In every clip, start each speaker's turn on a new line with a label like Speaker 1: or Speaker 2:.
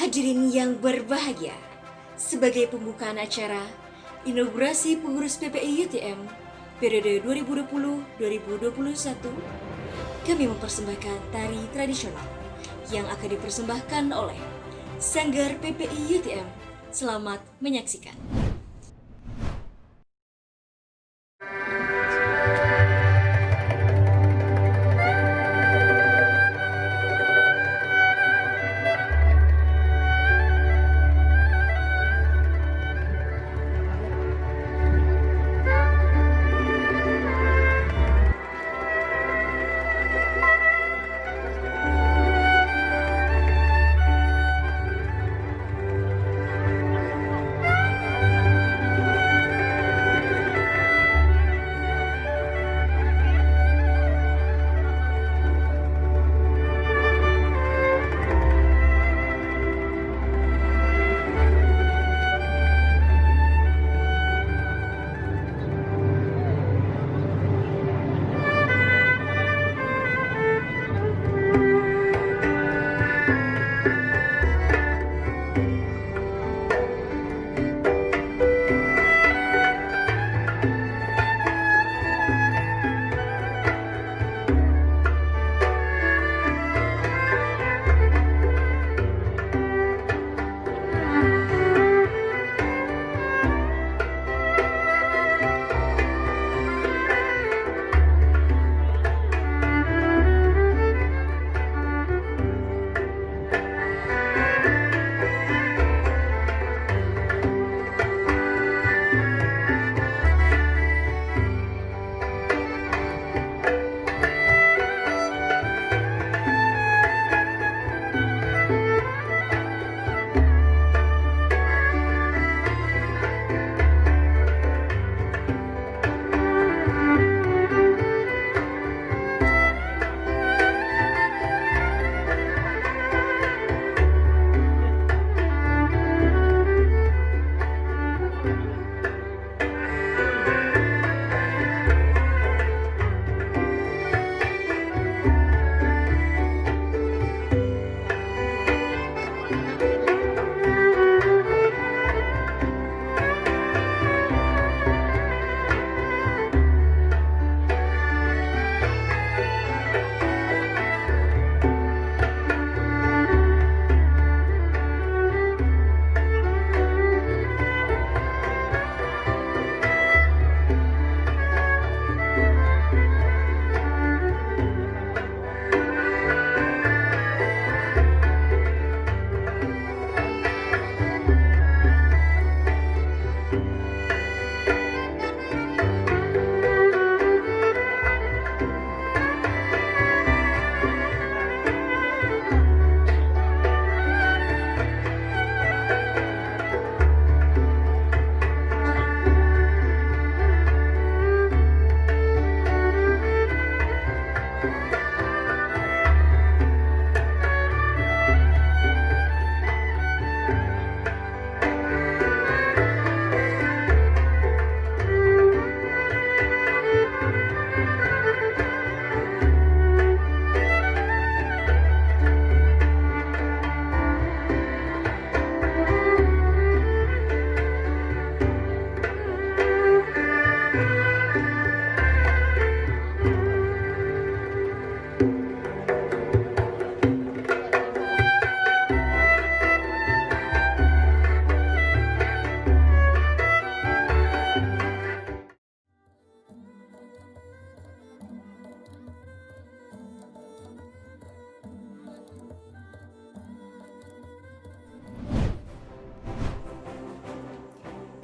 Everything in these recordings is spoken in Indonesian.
Speaker 1: Hadirin yang berbahagia, sebagai pembukaan acara inaugurasi pengurus PPI UTM periode 2020-2021, kami mempersembahkan tari tradisional yang akan dipersembahkan oleh Sanggar PPI UTM. Selamat menyaksikan.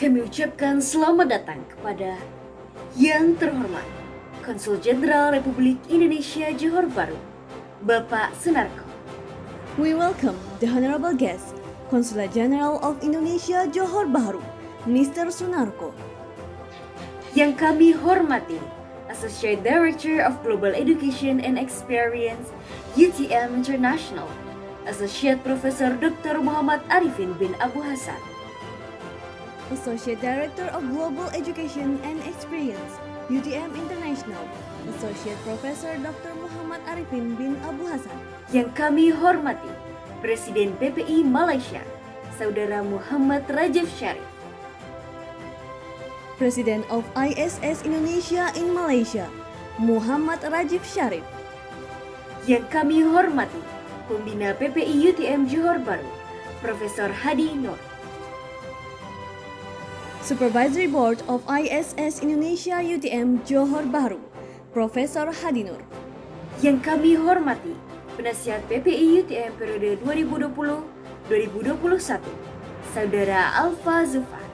Speaker 1: Kami ucapkan selamat datang kepada yang terhormat Konsul Jenderal Republik Indonesia Johor Bahru, Bapak Sunarko.
Speaker 2: We welcome the honorable guest, Consulate General of Indonesia Johor Bahru, Mr. Sunarko.
Speaker 1: Yang kami hormati, Associate Director of Global Education and Experience, UTM International, Associate Professor Dr. Muhammad Arifin bin Abu Hasan.
Speaker 2: Associate Director of Global Education and Experience, UTM International, Associate Professor Dr. Muhammad Arifin bin Abu Hasan.
Speaker 1: Yang kami hormati, Presiden PPI Malaysia, Saudara Muhammad Rajif Sharif.
Speaker 2: President of ISS Indonesia in Malaysia, Muhammad Rajif Sharif.
Speaker 1: Yang kami hormati, Pembina PPI UTM Johor Bahru, Profesor Hadi Nur.
Speaker 2: Supervisory Board of ISS Indonesia UTM Johor Bahru, Profesor Hadi Nur.
Speaker 1: Yang kami hormati, Penasihat PPI UTM periode 2020-2021, Saudara Alfa Zufar.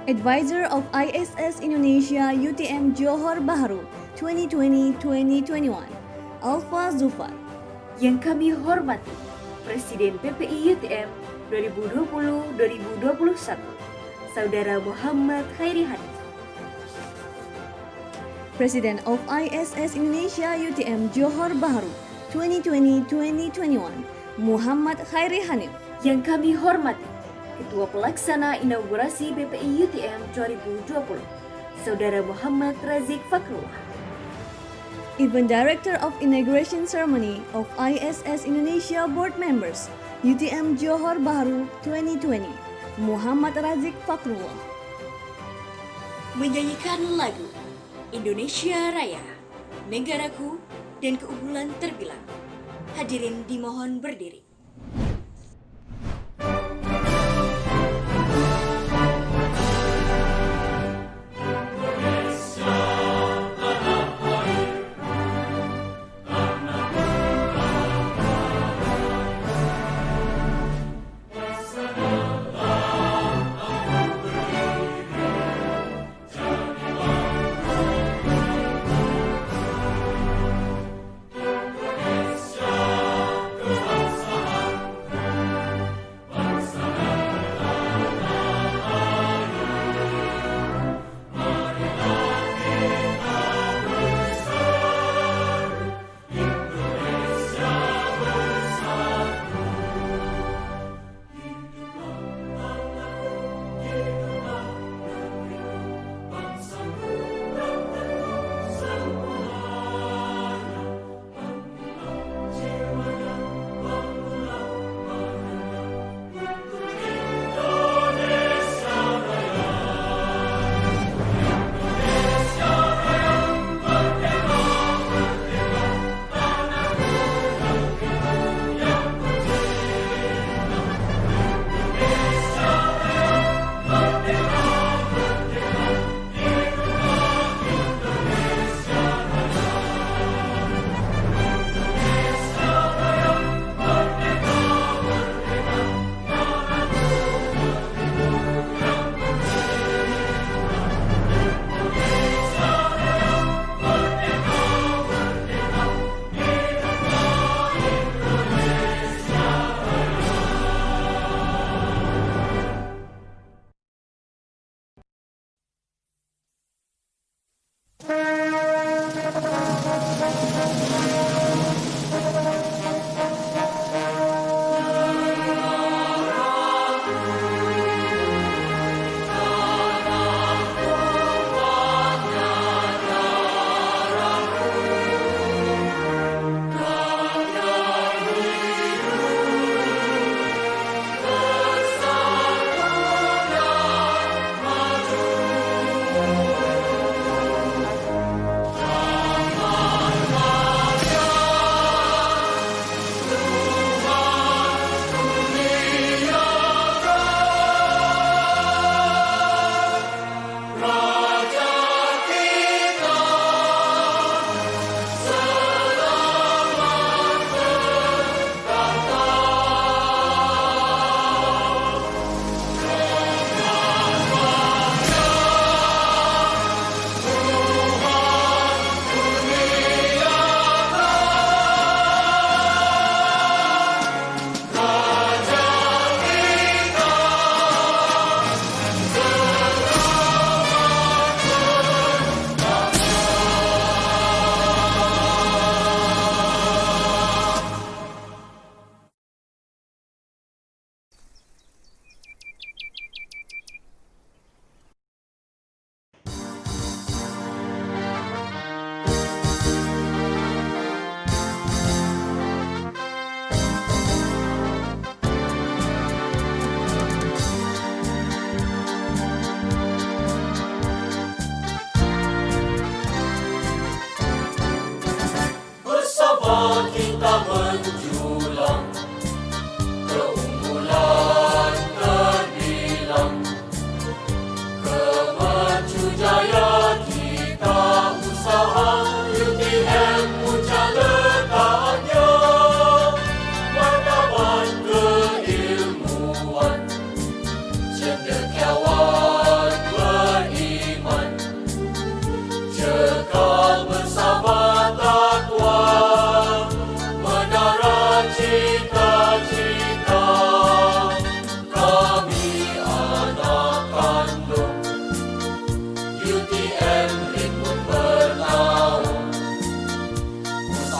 Speaker 2: Advisor of ISS Indonesia UTM Johor Bahru 2020-2021, Alfa Zufar.
Speaker 1: Yang kami hormati, Presiden PPI UTM 2020-2021, Saudara Muhammad Khairi Hanif.
Speaker 2: President of ISS Indonesia UTM Johor Bahru 2020-2021, Muhammad Khairi Hanif.
Speaker 1: Yang kami hormati, Ketua Pelaksana Inaugurasi PPI UTM 2020, Saudara Muhammad Razik Fakrullah.
Speaker 2: Event Director of Inauguration Ceremony of ISS Indonesia Board Members UTM Johor Bahru 2020, Muhammad Razik Fakrullah.
Speaker 1: Menyanyikan lagu Indonesia Raya, Negaraku dan Keunggulan Terbilang. Hadirin dimohon berdiri.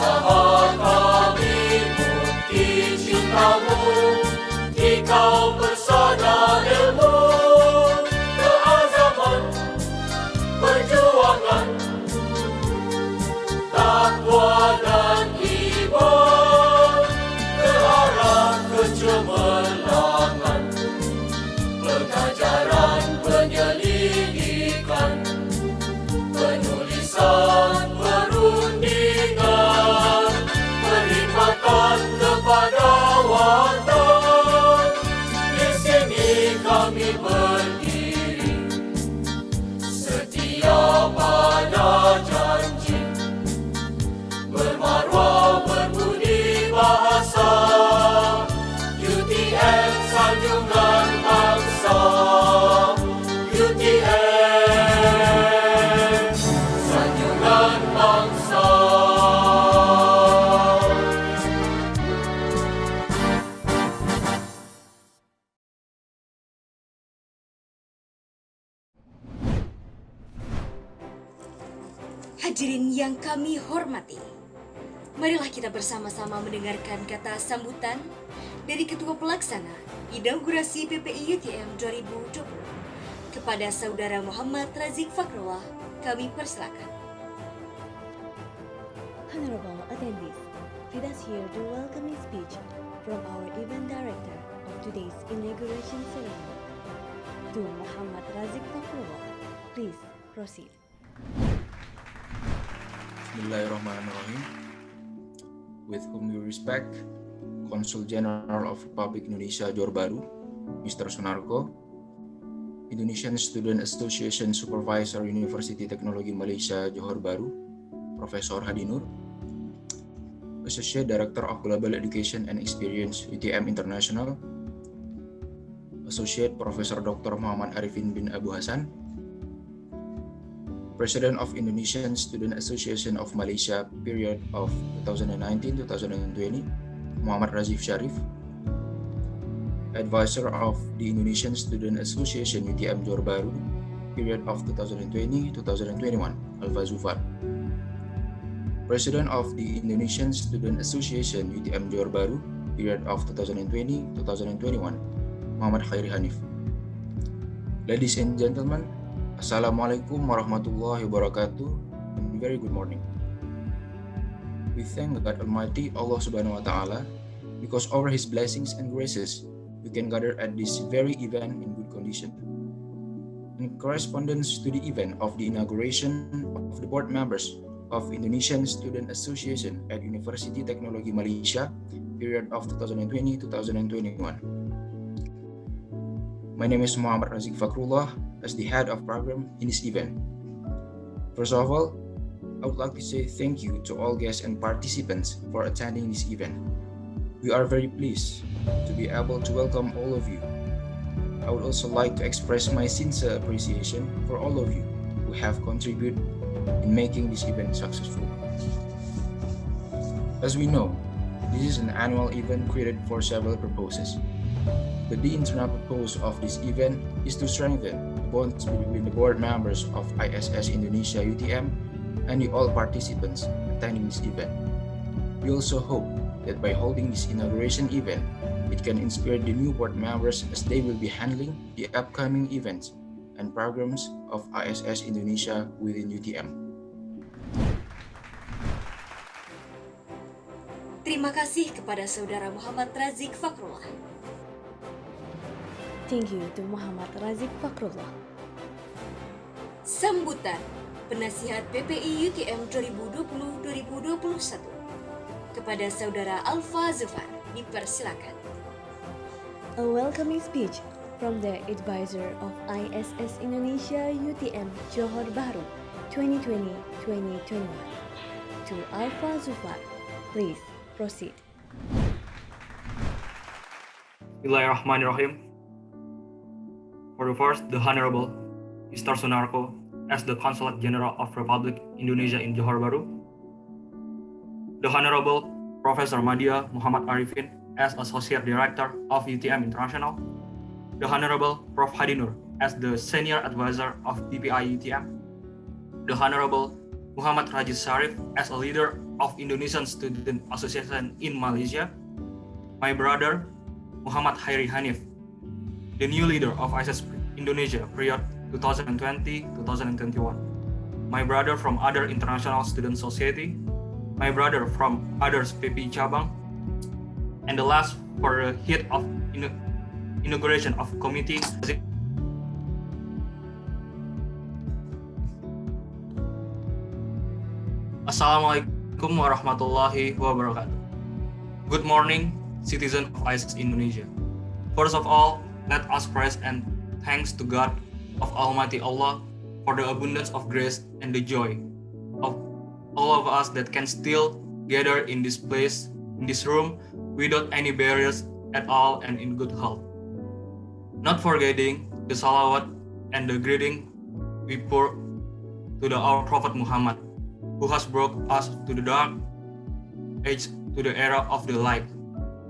Speaker 3: Usaha kami bukti cintamu, jika persada ilmu, keazaman, perjuangan, takwa dan iman, ke arah kecemerlangan, pengajaran, penyelidikan, penulisan, perundingan, perkhidmatan kepada watan. Di sini kami berdiri, setia pada janji, bermaruah berbudi bahasa, UTM sanjungan bangsa, UTM sanjungan bangsa.
Speaker 1: Hadirin yang kami hormati, marilah kita bersama-sama mendengarkan kata sambutan dari Ketua Pelaksana Inaugurasi PPI UTM 2020 kepada Saudara Muhammad Razik Fakrullah. Kami persilakan.
Speaker 2: Honorable attendees, let us hear the welcoming speech from our event director of today's inauguration ceremony, to Muhammad Razik Fakrullah. Please proceed.
Speaker 4: Bismillahirrahmanirrahim. With whom we respect Consul General of Republic Indonesia Johor Bahru, Mr. Sunarko, Indonesian Student Association Supervisor University Teknologi Malaysia Johor Bahru, Profesor Hadi Nur, Associate Director of Global Education and Experience UTM International, Associate Professor Dr. Muhammad Arifin bin Abu Hasan, President of Indonesian Student Association of Malaysia period of 2019-2020, Muhammad Razif Sharif, Advisor of the Indonesian Student Association UTM Johor Bahru period of 2020-2021, Alfa Zufar, President of the Indonesian Student Association UTM Johor Bahru period of 2020-2021, Muhammad Khairi Hanif. Ladies and gentlemen, Assalamualaikum warahmatullahi wabarakatuh, and very good morning. We thank God Almighty Allah Subhanahu wa Ta'ala because over His blessings and graces we can gather at this very event in good condition. In correspondence to the event of the inauguration of the board members of Indonesian Student Association at University Teknologi Malaysia period of 2020-2021. My name is Muhammad Razik Fakrullah as the head of program in this event. First of all, I would like to say thank you to all guests and participants for attending this event. We are very pleased to be able to welcome all of you. I would also like to express my sincere appreciation for all of you who have contributed in making this event successful. As we know, this is an annual event created for several purposes. But the internal purpose of this event is to strengthen the bonds between the board members of ISS Indonesia UTM and the all participants attending this event. We also hope that by holding this inauguration event, it can inspire the new board members as they will be handling the upcoming events and programs of ISS Indonesia within UTM.
Speaker 1: Terima kasih kepada Saudara Muhammad Razik Fakrullah.
Speaker 2: Thank you to Muhammad Razik Fakrullah.
Speaker 1: Sambutan Penasihat PPI UTM 2020-2021 kepada Saudara Alfa Zufar dipersilakan.
Speaker 2: A welcoming speech from the advisor of ISS Indonesia UTM Johor Bahru 2020-2021 to Alfa Zufar. Please proceed.
Speaker 5: Bismillahirrahmanirrahim. For the first, the Honorable Mr. Sunarko as the Consulate General of Republic Indonesia in Johor Bahru. The Honorable Professor Madya Muhammad Arifin as Associate Director of UTM International. The Honorable Prof. Hadi Nur as the Senior Advisor of PPI UTM. The Honorable Muhammad Rajid Sharif as a leader of Indonesian Student Association in Malaysia, my brother Muhammad Khairi Hanif, the new leader of ISIS Indonesia period 2020-2021, my brother from other international student society, my brother from others PPI Cabang, and the last for the head of inauguration of committee. Assalamualaikum warahmatullahi wabarakatuh. Good morning, citizens of ISIS Indonesia. First of all, let us praise and thanks to God of Almighty Allah for the abundance of grace and the joy of all of us that can still gather in this place, in this room, without any barriers at all and in good health. Not forgetting the salawat and the greeting we pour to our Prophet Muhammad, who has brought us to the dark age to the era of the light,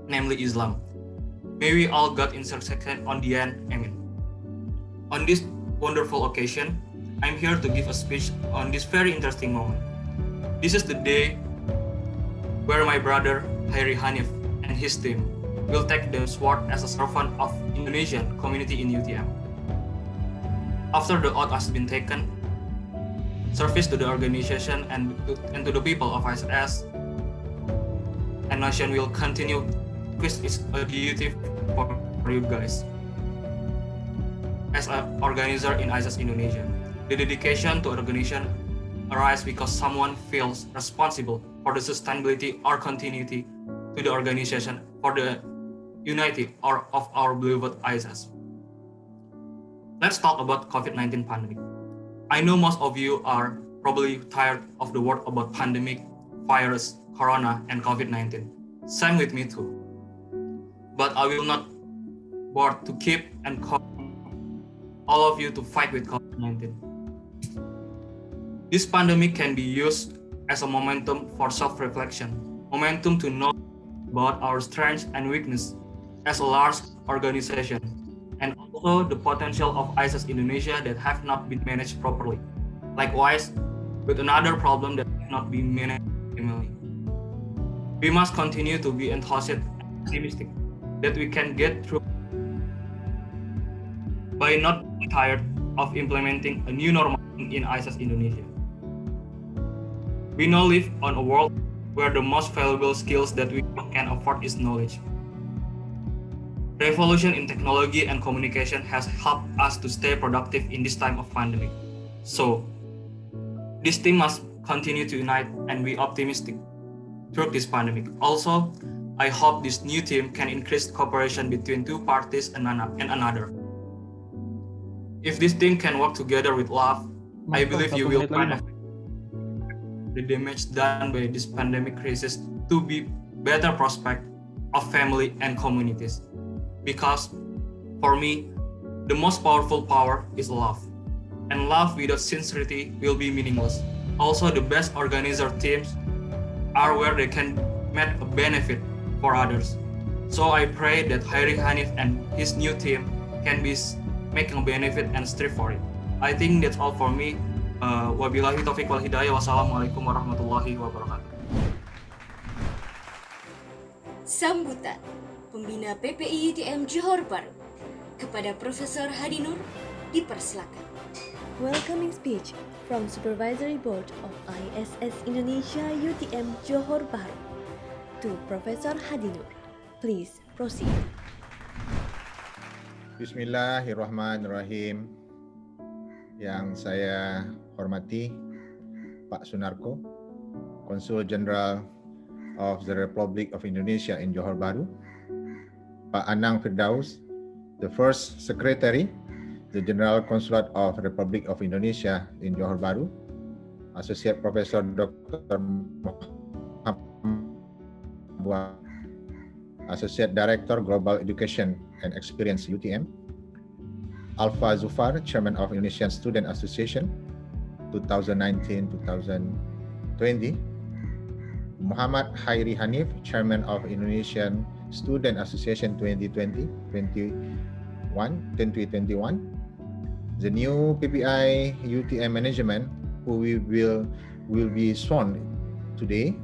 Speaker 5: namely Islam. May we all get intersection on the end. Amen. On this wonderful occasion, I'm here to give a speech on this very interesting moment. This is the day where my brother Khairi Hanif and his team will take the sword as a servant of Indonesian community in UTM. After the oath has been taken, service to the organization and to the people of ISS and nation will continue, which is a duty for you guys. As an organizer in ISIS Indonesia, the dedication to organization arises because someone feels responsible for the sustainability or continuity to the organization for the unity or of our beloved ISIS. Let's talk about COVID-19 pandemic. I know most of you are probably tired of the word about pandemic, virus, corona, and COVID-19. Same with me too. But I will not board to keep and call all of you to fight with COVID-19. This pandemic can be used as a momentum for self-reflection, momentum to know about our strengths and weakness as a large organization, and also the potential of ISIS Indonesia that have not been managed properly. Likewise, with another problem that cannot be managed optimally. We must continue to be enthusiastic and optimistic that we can get through by not being tired of implementing a new normal in ISIS Indonesia. We now live on a world where the most valuable skills that we can afford is knowledge. Revolution in technology and communication has helped us to stay productive in this time of pandemic. So, this team must continue to unite and be optimistic through this pandemic. Also, I hope this new team can increase cooperation between two parties and another. If this team can work together with love, I believe you will benefit the damage done by this pandemic crisis to be better prospect of family and communities. Because for me, the most powerful power is love. And love without sincerity will be meaningless. Also, the best organizer teams are where they can make a benefit for others. So I pray that Khairi Hanif and his new team can be making a benefit and strive for it. I think that's all for me. Wabillahi taufiq wal hidayah. Wassalamualaikum warahmatullahi wabarakatuh.
Speaker 1: Sambutan Pembina PPI UTM Johor Bahru kepada Profesor Hadi Nur dipersilakan.
Speaker 2: Welcoming speech from Supervisory Board of ISS Indonesia UTM Johor Bahru to Professor Hadi Nur. Please proceed.
Speaker 6: Bismillahirrahmanirrahim. Yang saya hormati Pak Sunarko, Konsul Jenderal of the Republic of Indonesia in Johor Bahru, Pak Anang Firdaus, the First Secretary, the General Consulate of Republic of Indonesia in Johor Bahru, Associate Professor Dr. Muhammad, Associate Director Global Education and Experience UTM, Alfa Zufar, Chairman of Indonesian Student Association 2019-2020, Muhammad Khairi Hanif, Chairman of Indonesian Student Association 2020-2021, the new PPI UTM management, who we will will be sworn today,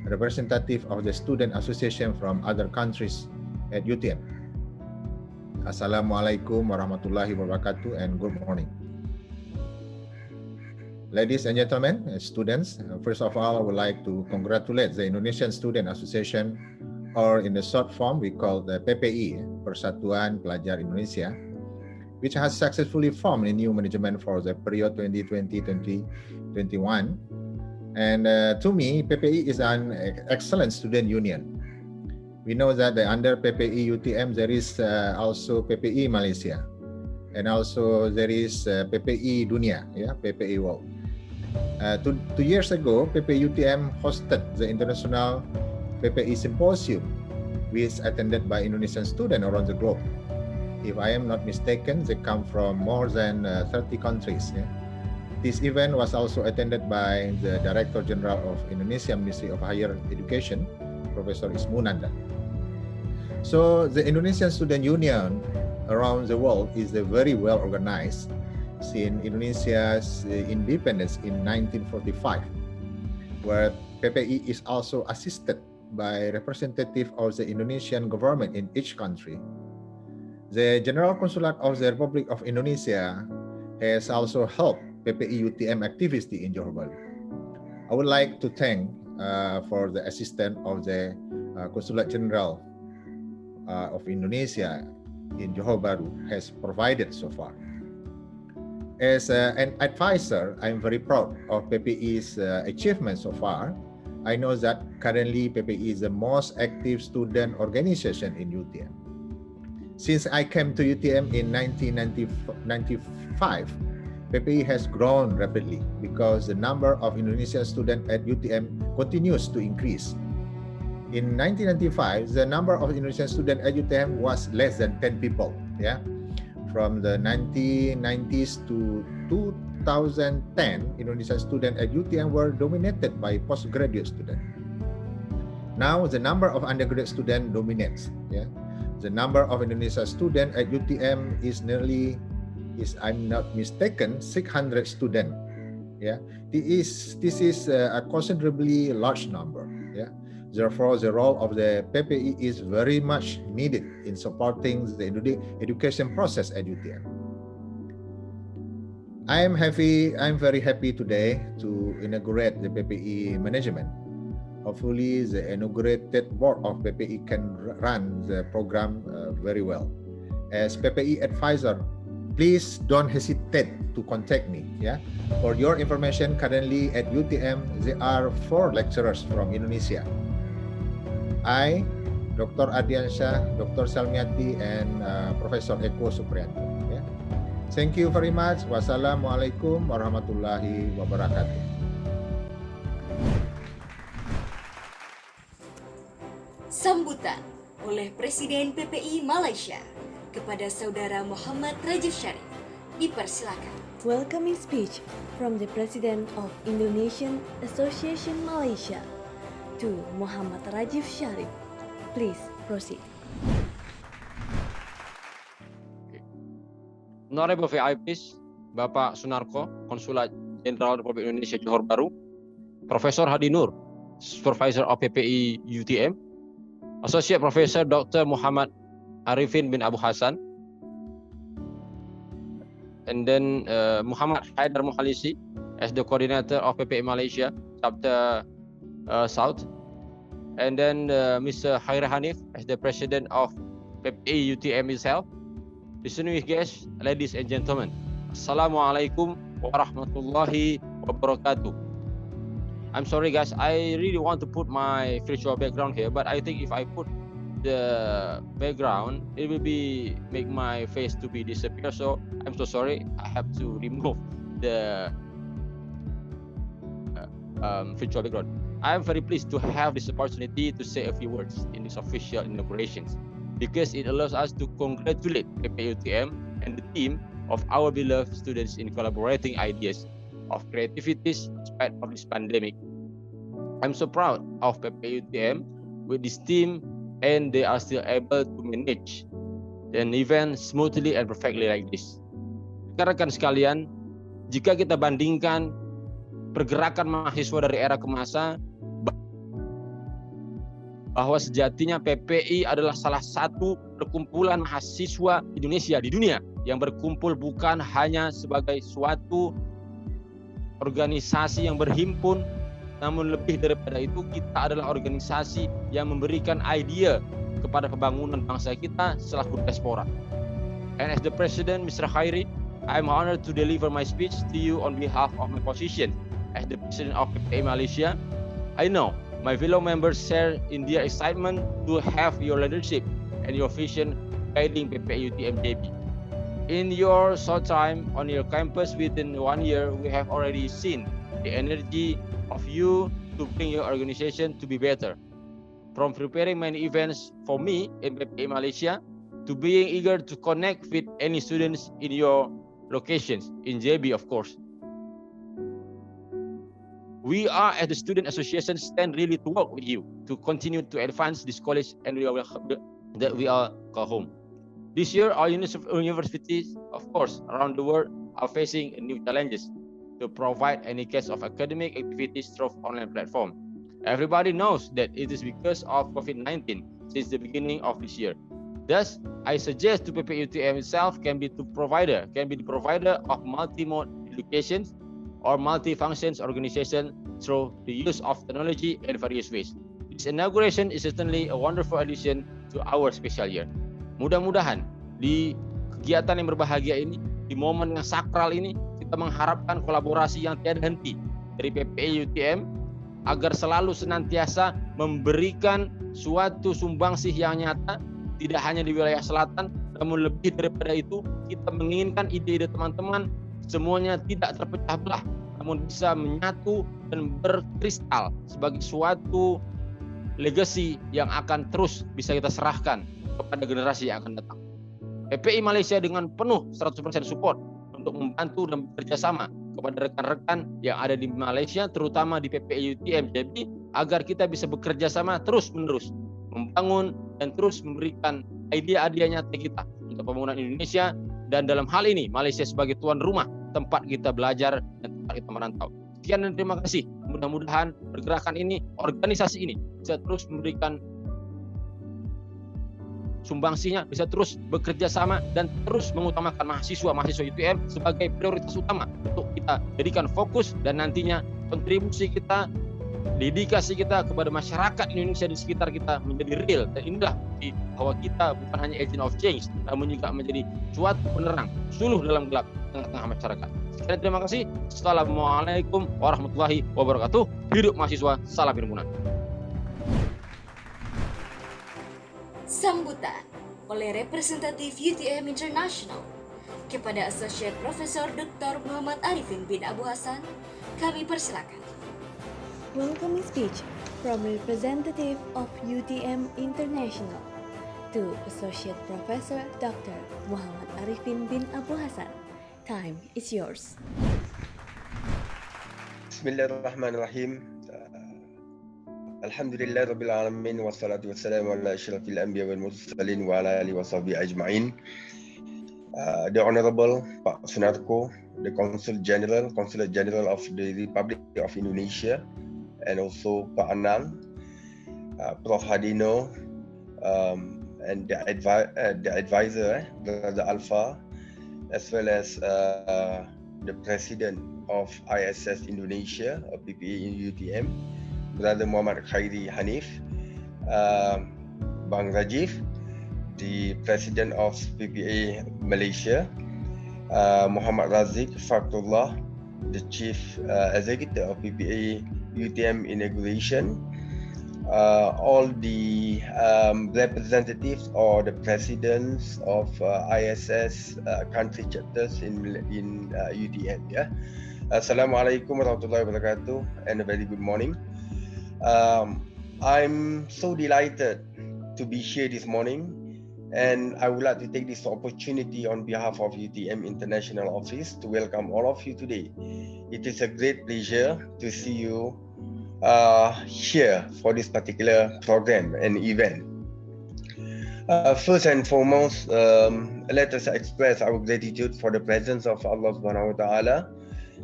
Speaker 6: representative of the student association from other countries at UTM. Assalamualaikum warahmatullahi wabarakatuh and good morning. Ladies and gentlemen, students, first of all, I would like to congratulate the Indonesian Student Association, or in the short form we call the PPI, Persatuan Pelajar Indonesia, which has successfully formed a new management for the period 2020-2021. And to me, PPI is an excellent student union. We know that under PPI UTM, there is also PPI Malaysia, and also there is PPI Dunia, PPI World. 2 years ago, PPI UTM hosted the International PPI Symposium, which attended by Indonesian students around the globe. If I am not mistaken, they come from more than 30 countries. This event was also attended by the Director General of Indonesia Ministry of Higher Education, Professor Ismu Nanda. So the Indonesian Student Union around the world is very well organized since Indonesia's independence in 1945, where PPI is also assisted by representative of the Indonesian government in each country. The General Consulate of the Republic of Indonesia has also helped PPI UTM activity in Johor Bahru. I would like to thank for the assistance of the Consulate General of Indonesia in Johor Bahru has provided so far. As an advisor, I'm very proud of PPI's achievements so far. I know that currently PPI is the most active student organization in UTM. Since I came to UTM in 1995, PPI has grown rapidly because the number of Indonesian students at UTM continues to increase. In 1995, the number of Indonesian students at UTM was less than 10 people. From the 1990s to 2010, Indonesian students at UTM were dominated by postgraduate students. Now the number of undergraduate students dominates. The number of Indonesian students at UTM is nearly, if I'm not mistaken, 600 students. This is a considerably large number. Therefore, the role of the PPI is very much needed in supporting the education process at UTM. I'm very happy today to inaugurate the PPI management. Hopefully, the inaugurated board of PPI can run the program very well. As PPI advisor, please don't hesitate to contact me. For your information, currently at UTM, there are 4 lecturers from Indonesia. I, Dr. Ardiansyah, Dr. Salmiati, and Professor Eko Supriyanto. Thank you very much. Wassalamualaikum warahmatullahi wabarakatuh.
Speaker 1: Sambutan oleh Presiden PPI Malaysia kepada Saudara Muhammad Rajif Sharif. Dipersilakan.
Speaker 2: Welcoming speech from the President of Indonesian Association Malaysia to Muhammad Rajif Sharif. Please proceed.
Speaker 7: Honorable VIPs, Bapak Sunarko, Konsulat Jenderal Republik Indonesia Johor Bahru, Profesor Hadi Nur, Supervisor of PPI UTM, Associate Professor Dr. Muhammad Arifin bin Abu Hassan, and then Muhammad Haidar Mukhalisi as the Coordinator of PPI Malaysia, Chapter South, and then Mr. Khairi Hanif as the President of PPI UTM itself. Distinguished guests, ladies and gentlemen, Assalamualaikum warahmatullahi wabarakatuh. I'm sorry guys, I really want to put my virtual background here, but I think if I put the background, it will make my face to be disappear. So I'm so sorry, I have to remove the virtual background. I am very pleased to have this opportunity to say a few words in this official inaugurations, because it allows us to congratulate PPI UTM and the team of our beloved students in collaborating ideas of creativities despite of this pandemic. I'm so proud of PPI UTM with this team, and they are still able to manage an event smoothly and perfectly like this. Rekan-rekan sekalian, jika kita bandingkan pergerakan mahasiswa dari era ke masa, bahwa sejatinya PPI adalah salah satu perkumpulan mahasiswa Indonesia di dunia yang berkumpul bukan hanya sebagai suatu organisasi yang berhimpun, namun lebih daripada itu kita adalah organisasi yang memberikan ide kepada pembangunan bangsa kita selaku diaspora. And as the President, Mr. Khairi, I am honored to deliver my speech to you on behalf of my position as the President of PPI Malaysia. I know my fellow members share in their excitement to have your leadership and your vision guiding PPI UTM JB. In your short time on your campus within 1 year, we have already seen the energy of you to bring your organization to be better. From preparing many events for me in PPI Malaysia, to being eager to connect with any students in your locations, in JB of course. We are at the Student Association stand ready to work with you to continue to advance this college and we are go home. This year, our universities, of course, around the world are facing new challenges to provide any case of academic activities through online platform. Everybody knows that it is because of COVID-19 since the beginning of this year. Thus, I suggest to PPI UTM itself can be the provider of multi-mode education or multi-functions organization through the use of technology in various ways. This inauguration is certainly a wonderful addition to our special year. Mudah-mudahan di kegiatan yang berbahagia ini, di momen yang sakral ini, kita mengharapkan kolaborasi yang tiada henti dari PPI UTM agar selalu senantiasa memberikan suatu sumbangsih yang nyata, tidak hanya di wilayah selatan, namun lebih daripada itu, kita menginginkan ide-ide teman-teman semuanya tidak terpecah belah, namun bisa menyatu dan berkristal sebagai suatu legacy yang akan terus bisa kita serahkan kepada generasi yang akan datang. PPI Malaysia dengan penuh 100% support untuk membantu dan bekerja sama kepada rekan-rekan yang ada di Malaysia, terutama di PPI UTM JB, agar kita bisa bekerja sama terus-menerus membangun dan terus memberikan ide-ide nyata kita untuk pembangunan Indonesia, dan dalam hal ini Malaysia sebagai tuan rumah tempat kita belajar dan tempat kita merantau. Sekian dan terima kasih. Mudah-mudahan pergerakan ini, organisasi ini bisa terus memberikan sumbangsinya, bisa terus bekerja sama dan terus mengutamakan mahasiswa UTM sebagai prioritas utama untuk kita jadikan fokus, dan nantinya kontribusi kita, dedikasi kita kepada masyarakat Indonesia di sekitar kita menjadi real, dan inilah bahwa kita bukan hanya agent of change, namun juga menjadi suatu penerang suluh dalam gelap tengah-tengah masyarakat. Sekian, terima kasih. Assalamualaikum warahmatullahi wabarakatuh. Hidup mahasiswa, salam himpunan.
Speaker 1: Sambutan oleh representatif UTM International kepada Associate Profesor Dr. Muhammad Arifin bin Abu Hasan, kami persilakan.
Speaker 2: Welcoming speech from representative of UTM International to Associate Professor Dr. Muhammad Arifin bin Abu Hasan. Time is yours.
Speaker 8: Bismillahirrahmanirrahim. Alhamdulillah Rabbil Alamin, wassalatu wassalamu ala asyrafil anbiya wal mursalin wa ala alihi wa sahbihi ajma'in. The Honorable Pak Sunarko, the Consulate General of the Republic of Indonesia, and also Pak Anang, Prof Hadino, and the advisor, Brother Alpha, as well as the President of ISS Indonesia, PPI UTM, Brother Muhammad Khairi Hanif, Bang Rajiv, the President of PPA Malaysia, Muhammad Razik Fakrullah, the Chief Executive of PPA UTM Inauguration, all the representatives or the presidents of ISS country chapters in UTM. Yeah. Assalamualaikum warahmatullahi wabarakatuh, and a very good morning. I'm so delighted to be here this morning, and I would like to take this opportunity on behalf of UTM International Office to welcome all of you today. It is a great pleasure to see you here for this particular program and event. First and foremost, let us express our gratitude for the presence of Allah Subhanahu wa Ta'ala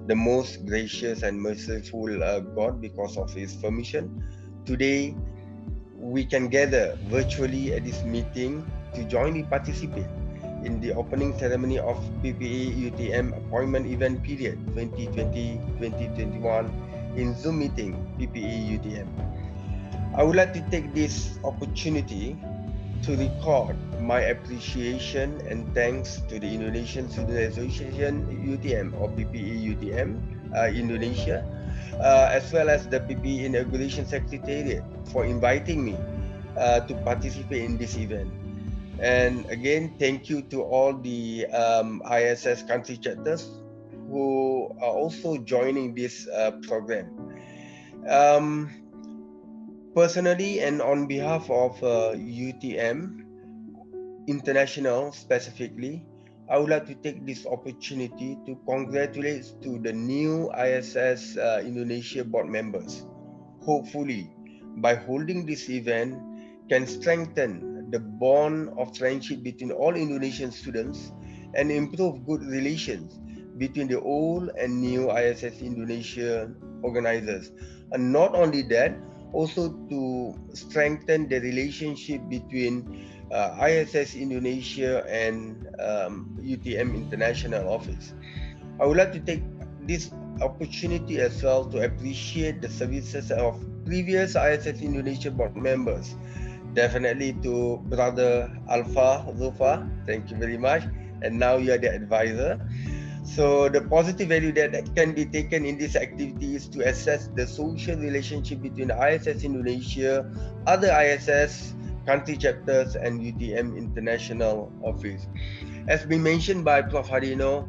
Speaker 8: the most gracious and merciful God, because of His permission, today we can gather virtually at this meeting to jointly participate in the opening ceremony of PPE UTM appointment event period 2020-2021 in Zoom meeting PPE UTM. I would like to take this opportunity to record my appreciation and thanks to the Indonesian Student Association UTM or PPE UTM Indonesia, as well as the PPE Inauguration Secretariat for inviting me to participate in this event. And again, thank you to all the ISS country chapters who are also joining this program. Personally and on behalf of UTM International specifically, I would like to take this opportunity to congratulate to the new ISS Indonesia board members. Hopefully, by holding this event, can strengthen the bond of friendship between all Indonesian students and improve good relations between the old and new ISS Indonesia organizers. And not only that, also to strengthen the relationship between ISS Indonesia and UTM International Office. I would like to take this opportunity as well to appreciate the services of previous ISS Indonesia board members. Definitely to Brother Alpha Zulfa, thank you very much. And now you are the advisor. So the positive value that can be taken in this activity is to assess the social relationship between ISS Indonesia, other ISS country chapters, and UTM International Office. As been mentioned by Prof. Hadino,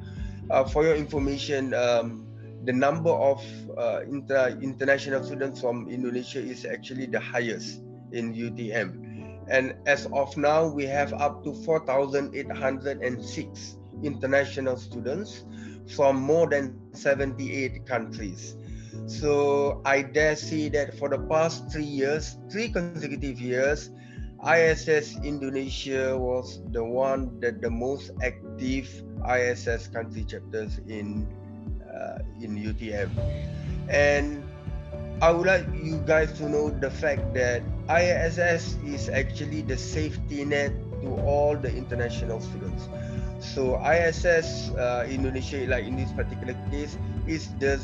Speaker 8: for your information, the number of international students from Indonesia is actually the highest in UTM. And as of now, we have up to 4,806 international students from more than 78 countries. So I dare say that for the past 3 years, 3 consecutive years, ISS Indonesia was the one that the most active ISS country chapters in UTM. And I would like you guys to know the fact that ISS is actually the safety net to all the international students. So ISS Indonesia, like in this particular case, is the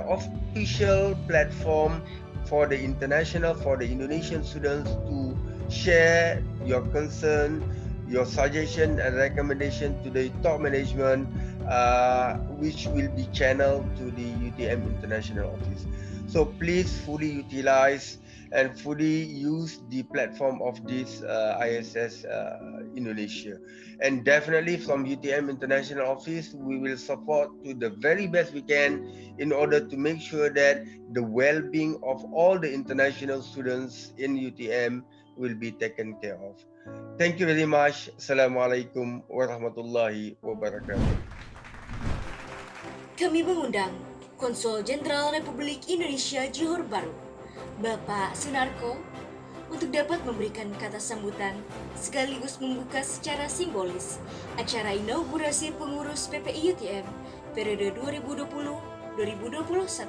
Speaker 8: official platform for the Indonesian students to share your concern, your suggestion and recommendation to the top management, which will be channeled to the UTM International Office. So please fully utilize and fully use the platform of this ISS Indonesia. And definitely from UTM International Office, we will support to the very best we can in order to make sure that the well-being of all the international students in UTM will be taken care of. Thank you very much. Assalamualaikum warahmatullahi wabarakatuh.
Speaker 1: Kami mengundang Konsul Jenderal Republik Indonesia Johor Bahru, Bapak Sunarko, untuk dapat memberikan kata sambutan sekaligus membuka secara simbolis acara inaugurasi pengurus PPI UTM periode 2020-2021.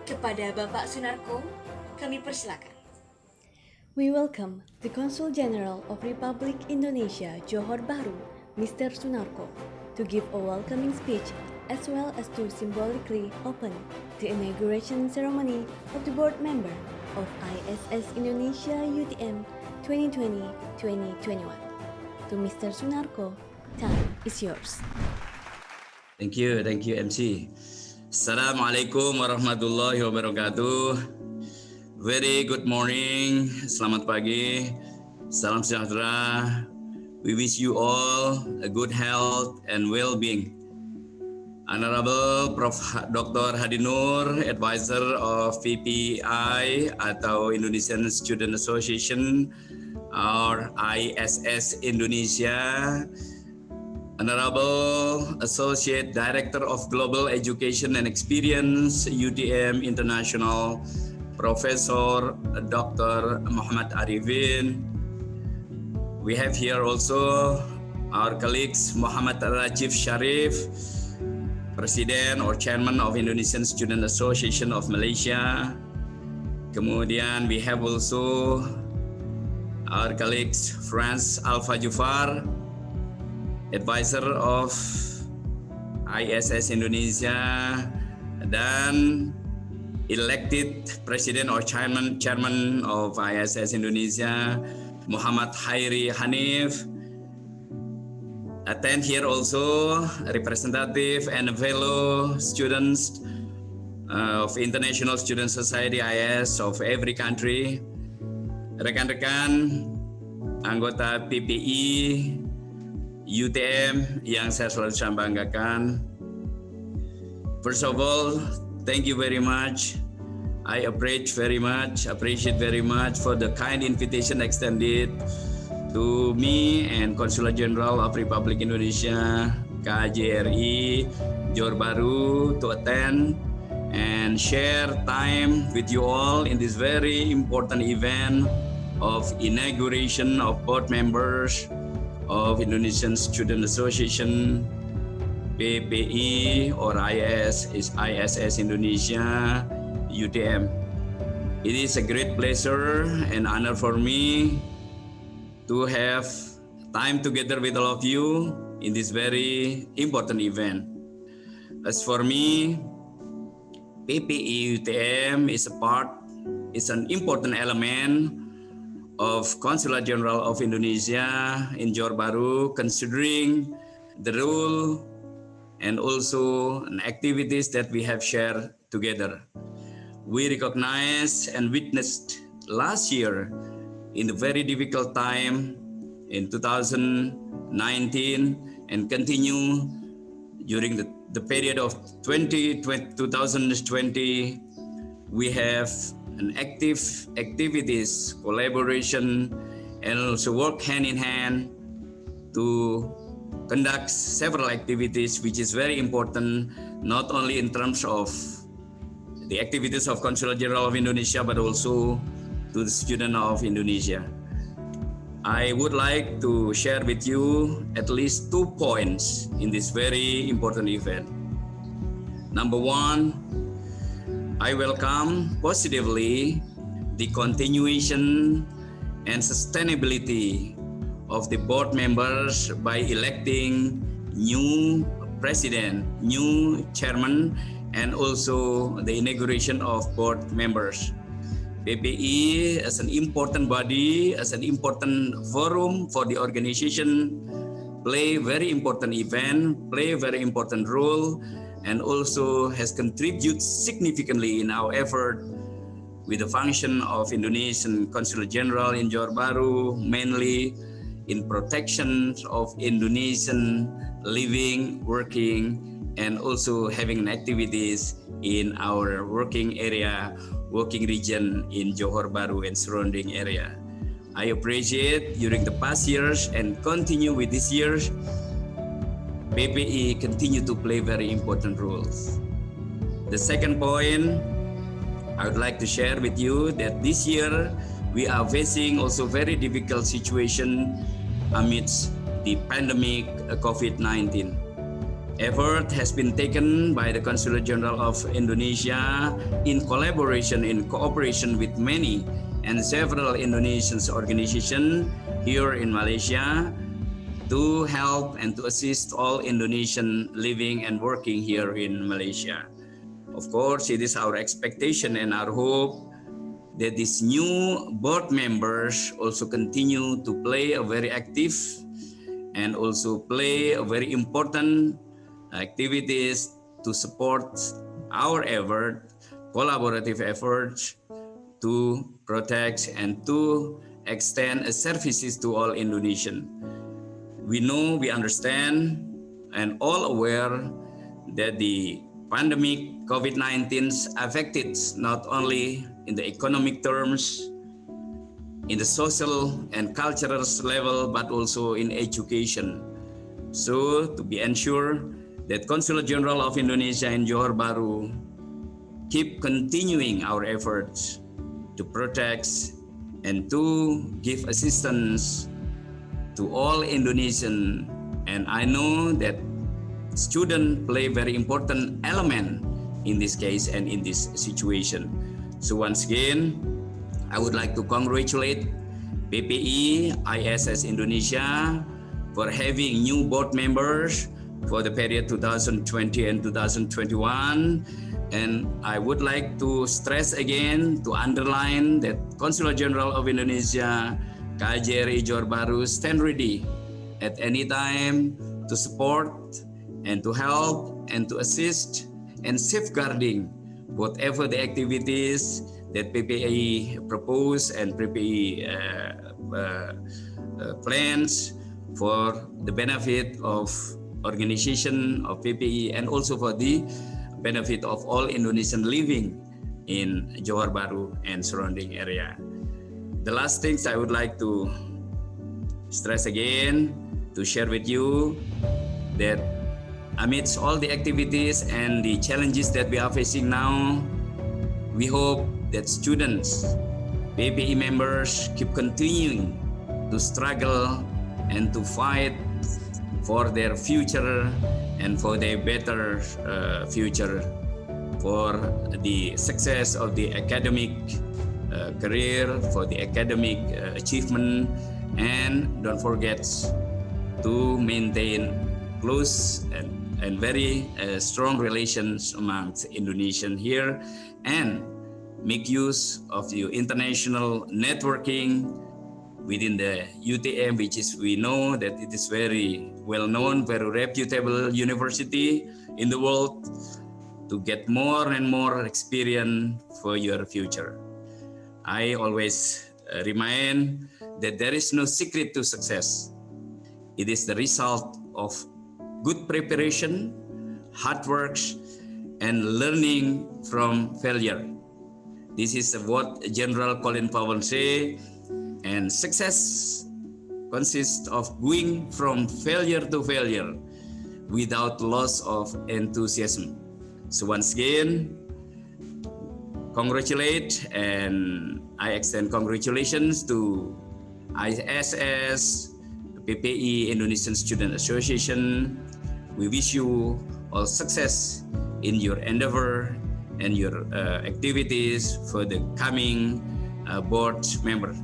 Speaker 1: Kepada Bapak Sunarko, kami persilakan.
Speaker 2: We welcome the Consul General of Republic Indonesia Johor Bahru, Mr. Sunarko, to give a welcoming speech as well as to symbolically open the inauguration ceremony of the board member of ISS Indonesia UTM 2020-2021. To Mr. Sunarko, time is yours.
Speaker 9: Thank you MC. Assalamualaikum warahmatullahi wabarakatuh. Very good morning, selamat pagi, salam sejahtera. We wish you all a good health and well-being. Honorable Prof. Dr. Hadinur, Advisor of PPI atau Indonesian Student Association or ISS Indonesia, Honorable Associate Director of Global Education and Experience, UTM International, Professor Dr. Muhammad Arifin. We have here also our colleagues Muhammad Rajif Sharif, President or Chairman of Indonesian Student Association of Malaysia. Kemudian we have also our colleagues Franz Alfa Jufar, advisor of ISS Indonesia, dan elected President or Chairman of ISS Indonesia, Muhammad Khairi Hanif. Attend here also representative and fellow students of International Student Society IS of every country, rekan-rekan anggota PPI UTM yang saya selalu banggakan. First of all, thank you very much. I appreciate very much for the kind invitation extended to me and Consulate General of Republic Indonesia, KJRI, Johor Bahru, to attend and share time with you all in this very important event of inauguration of board members of Indonesian Student Association, PPI or ISS Indonesia, UTM. It is a great pleasure and honor for me to have time together with all of you in this very important event. As for me, PPI UTM is an important element of Consulate General of Indonesia in Johor Bahru, considering the role and also activities that we have shared together. We recognized and witnessed last year in the very difficult time in 2019 and continue during the period of 2020, we have an active activities, collaboration, and also work hand in hand to conduct several activities, which is very important, not only in terms of the activities of Consulate General of Indonesia, but also to the student of Indonesia. I would like to share with you at least 2 points in this very important event. Number one, I welcome positively the continuation and sustainability of the board members by electing new president, new chairman, and also the inauguration of board members. PPI as an important body, as an important forum for the organization, play very important event, play a very important role, and also has contributed significantly in our effort with the function of Indonesian Consulate General in Johor Bahru, mainly in protection of Indonesian living, working, and also having activities in our working area, working region in Johor Bahru and surrounding area. I appreciate during the past years and continue with this years, PPI continue to play very important roles. The second point I would like to share with you that this year we are facing also very difficult situation amidst the pandemic COVID-19. Effort has been taken by the Consulate General of Indonesia in collaboration, in cooperation with many and several Indonesian organizations here in Malaysia to help and to assist all Indonesian living and working here in Malaysia. Of course, it is our expectation and our hope that these new board members also continue to play a very active and also play a very important activities to support our effort, collaborative efforts to protect and to extend services to all Indonesian. We know, we understand, and all aware that the pandemic COVID-19 affected not only in the economic terms, in the social and cultural level, but also in education. So to be ensured that Consulate General of Indonesia in Johor Bahru keep continuing our efforts to protect and to give assistance to all Indonesian. And I know that students play very important element in this case and in this situation. So once again, I would like to congratulate PPI ISS Indonesia for having new board members for the period 2020 and 2021. And I would like to stress again, to underline that Consulate General of Indonesia, KJRI Johor Bahru, stand ready at any time to support and to help and to assist and safeguarding whatever the activities that PPI propose and PPI plans for the benefit of organization of PPI and also for the benefit of all Indonesian living in Johor Bahru and surrounding area. The last things I would like to stress again, to share with you that amidst all the activities and the challenges that we are facing now, we hope that students, PPI members keep continuing to struggle and to fight for their future and for their better future, for the success of the academic career, for the academic achievement, and don't forget to maintain close and very strong relations amongst Indonesian here, and make use of your international networking within the UTM, which is, we know that it is very well known, very reputable university in the world, to get more and more experience for your future. I always remind that there is no secret to success. It is the result of good preparation, hard work, and learning from failure. This is what General Colin Powell say, and success consists of going from failure to failure without loss of enthusiasm. So once again, congratulate, and I extend congratulations to ISS, PPI Indonesian Student Association. We wish you all success in your endeavor and your activities for the coming board member.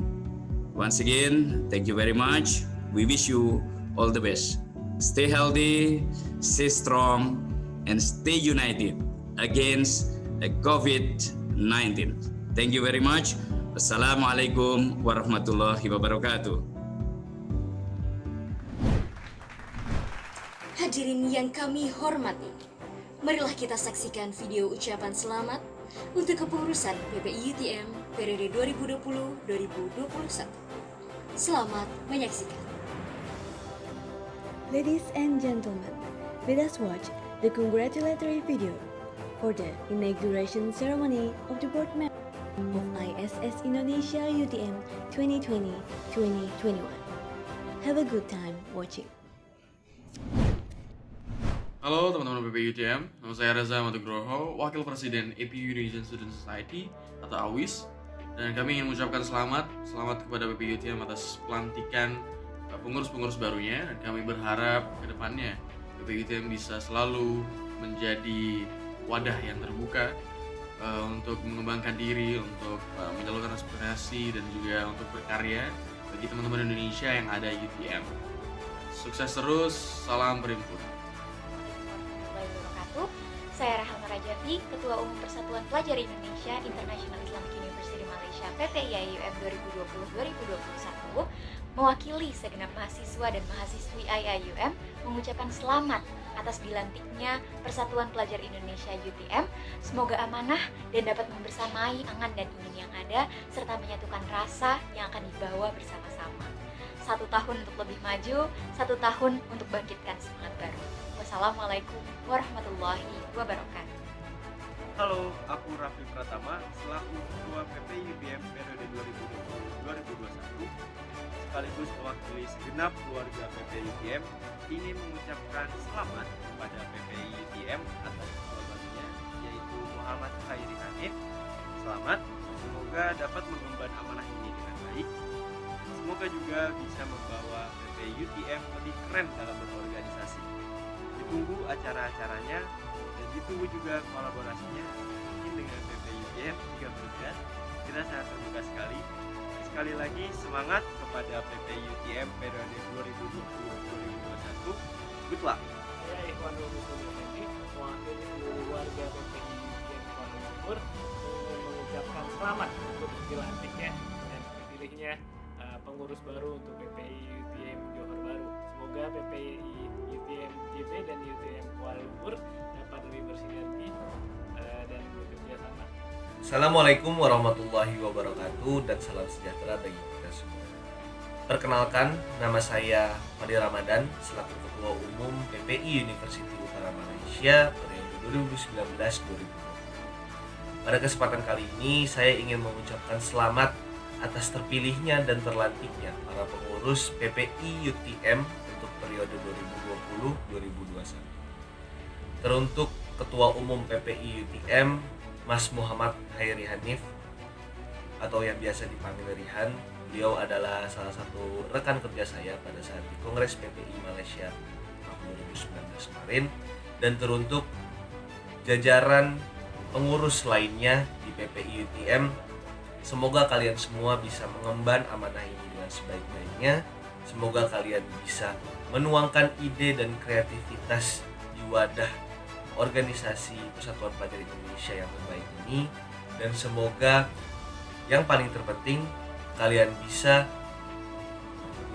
Speaker 9: Once again, thank you very much. We wish you all the best. Stay healthy, stay strong, and stay united against COVID-19. Thank you very much. Wassalamualaikum warahmatullahi wabarakatuh.
Speaker 1: Hadirin yang kami hormati, marilah kita saksikan video ucapan selamat untuk kepengurusan PPI UTM periode 2020-2021. Selamat menyaksikan.
Speaker 2: Ladies and gentlemen, let us watch the congratulatory video for the inauguration ceremony of the board member of ISS Indonesia UTM 2020-2021. Have a good time watching.
Speaker 10: Halo teman-teman PPI UTM, nama saya Reza Matugroho, Wakil Presiden APU Indonesian Student Society atau AWIS, dan kami ingin mengucapkan selamat kepada PPI UTM atas pelantikan pengurus-pengurus barunya, dan kami berharap ke depannya PPI UTM bisa selalu menjadi wadah yang terbuka untuk mengembangkan diri, untuk menyalurkan aspirasi dan juga untuk berkarya bagi teman-teman Indonesia yang ada di UTM. Sukses terus, salam berimpun.
Speaker 11: Saya Rahel Narajati, Ketua Umum Persatuan Pelajar Indonesia International Islamic University Malaysia PPIAUM 2020-2021, mewakili segenap mahasiswa dan mahasiswi IIUM mengucapkan selamat atas dilantiknya Persatuan Pelajar Indonesia UTM. Semoga amanah dan dapat membersamai angan dan ingin yang ada, serta menyatukan rasa yang akan dibawa bersama-sama. 1 tahun untuk lebih maju, 1 tahun untuk bangkitkan semangat baru. Wassalamualaikum warahmatullahi wabarakatuh.
Speaker 12: Halo, aku Raffi Pratama, selaku Ketua PPI UTM periode 2020-2021, sekaligus mewakili segenap keluarga PPI UTM, ingin mengucapkan selamat kepada PPI UTM atas ketua barunya, yaitu Muhammad Khairi Hanif. Selamat, semoga dapat mengemban amanah ini dengan baik. Semoga juga bisa membawa PPI UTM lebih keren dalam berorganisasi. ditunggu acara-acaranya dan ditunggu juga kolaborasinya mungkin dengan PPIUTM jika berkenan. Kita sangat terbuka sekali. Sekali lagi semangat kepada PPIUTM periode 2020-2021. Good luck.
Speaker 13: Saya Ikhwan Rubusul Effendi, mewakili seluruh warga PPIUTM Kuala Lumpur, ingin mengucapkan selamat untuk dilantiknya dan terpilihnya pengurus baru untuk PPIUTM Johor Baru. Semoga PPIUTM JB dan UTM Kuala Lumpur dapat lebih bersinergi dan bekerja sama.
Speaker 14: Assalamualaikum warahmatullahi wabarakatuh dan salam sejahtera bagi kita semua. Perkenalkan, nama saya Fadil Ramadan selaku Ketua Umum PPI University Utara Malaysia periode 2019-2020. Pada kesempatan kali ini saya ingin mengucapkan selamat atas terpilihnya dan terlantiknya para pengurus PPI UTM untuk periode 2020-2021. Teruntuk Ketua Umum PPI UTM Mas Muhammad Khairi Hanif atau yang biasa dipanggil Rihan. Beliau adalah salah satu rekan kerja saya pada saat di Kongres PPI Malaysia tahun 2019 kemarin, dan teruntuk jajaran pengurus lainnya di PPI UTM. Semoga kalian semua bisa mengemban amanah ini dengan sebaik-baiknya. Semoga kalian bisa menuangkan ide dan kreativitas di wadah organisasi Persatuan Pelajar Indonesia yang terbaik ini, dan semoga yang paling terpenting kalian bisa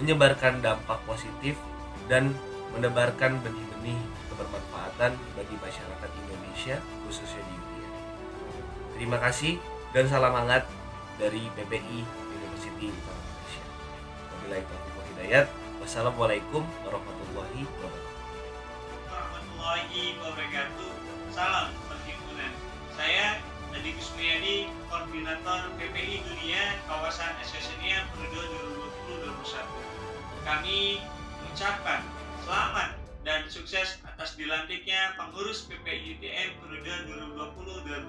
Speaker 14: menyebarkan dampak positif dan menebarkan benih-benih kebermanfaatan bagi masyarakat Indonesia khususnya di UTM. Terima kasih dan salam hangat dari PPI University Utara Malaysia. Wabillahi taufiq wal hidayah. Wassalamualaikum warahmatullahi wabarakatuh.
Speaker 15: Warahmatullahi wabarakatuh. Salam perhimpunan. Saya Adi Kusmiyadi, Koordinator PPI Dunia Kawasan Asia periode 2020-2021. Kami mengucapkan selamat dan sukses atas dilantiknya pengurus PPI UTM periode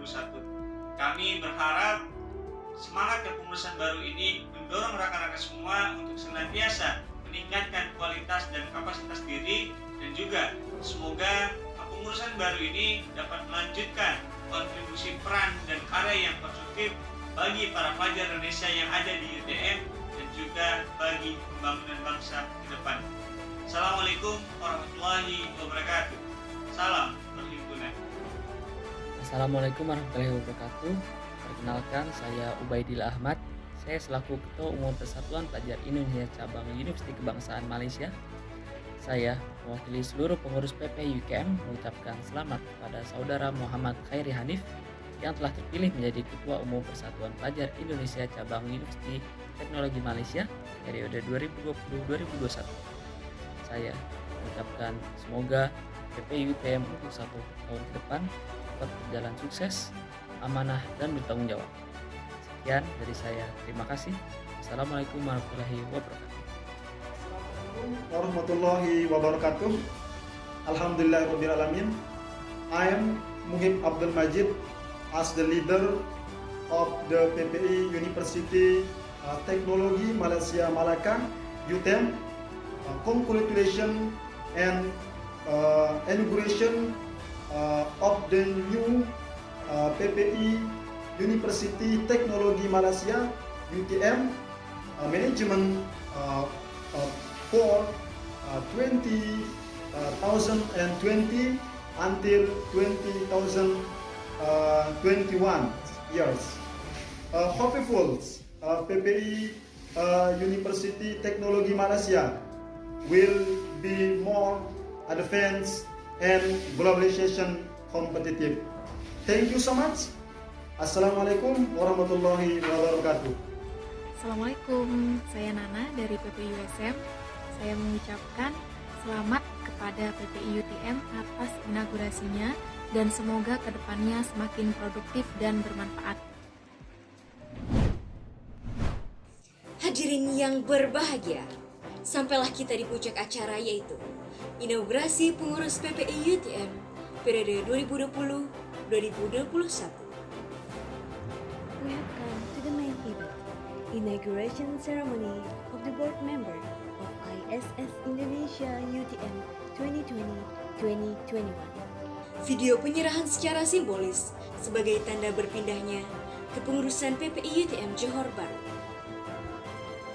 Speaker 15: 2020-2021. Kami berharap semangat kepengurusan baru ini mendorong rekan-rekan semua untuk senantiasa meningkatkan kualitas dan kapasitas diri, dan juga semoga kepengurusan baru ini dapat melanjutkan kontribusi peran dan karya yang konstruktif bagi para pelajar Indonesia yang ada di UTM dan juga bagi pembangunan bangsa ke depan. Assalamualaikum warahmatullahi wabarakatuh. Salam perhimpunan.
Speaker 16: Assalamualaikum warahmatullahi wabarakatuh. Perkenalkan, saya Ubaidillah Ahmad. Saya selaku Ketua Umum Persatuan Pelajar Indonesia Cabang Universiti Kebangsaan Malaysia. Saya mewakili seluruh pengurus PPI UKM mengucapkan selamat kepada Saudara Muhammad Khairi Hanif yang telah terpilih menjadi Ketua Umum Persatuan Pelajar Indonesia Cabang Universiti Teknologi Malaysia periode 2020-2021. Saya mengucapkan semoga PPI UKM untuk 1 tahun ke depan dapat berjalan sukses, amanah, dan bertanggung jawab. Sekian dari saya. Terima kasih. Assalamualaikum warahmatullahi wabarakatuh.
Speaker 17: Warahmatullahi wabarakatuh. Alhamdulillahirabbil alamin. I am Muhib Abdul Majid as the leader of the PPI University Teknologi Malaysia Malacca UTM. Congratulations and inauguration of the new PPI University Teknologi Malaysia UTM management for 2020 until 2021 years. Hopeful PPI University Teknologi Malaysia will be more advanced and globalization competitive. Thank you so much. Assalamualaikum warahmatullahi wabarakatuh.
Speaker 18: Assalamualaikum, saya Nana dari PPI USM. Saya mengucapkan selamat kepada PPI UTM atas inaugurasinya dan semoga kedepannya semakin produktif dan bermanfaat.
Speaker 1: Hadirin yang berbahagia, sampailah kita di puncak acara, yaitu inaugurasi pengurus PPI UTM periode 2020-2021.
Speaker 2: We have come to the main event, inauguration ceremony of the board member of ISS Indonesia UTM 2021.
Speaker 1: Video penyerahan secara simbolis sebagai tanda berpindahnya kepengurusan PPI UTM Johor Bahru.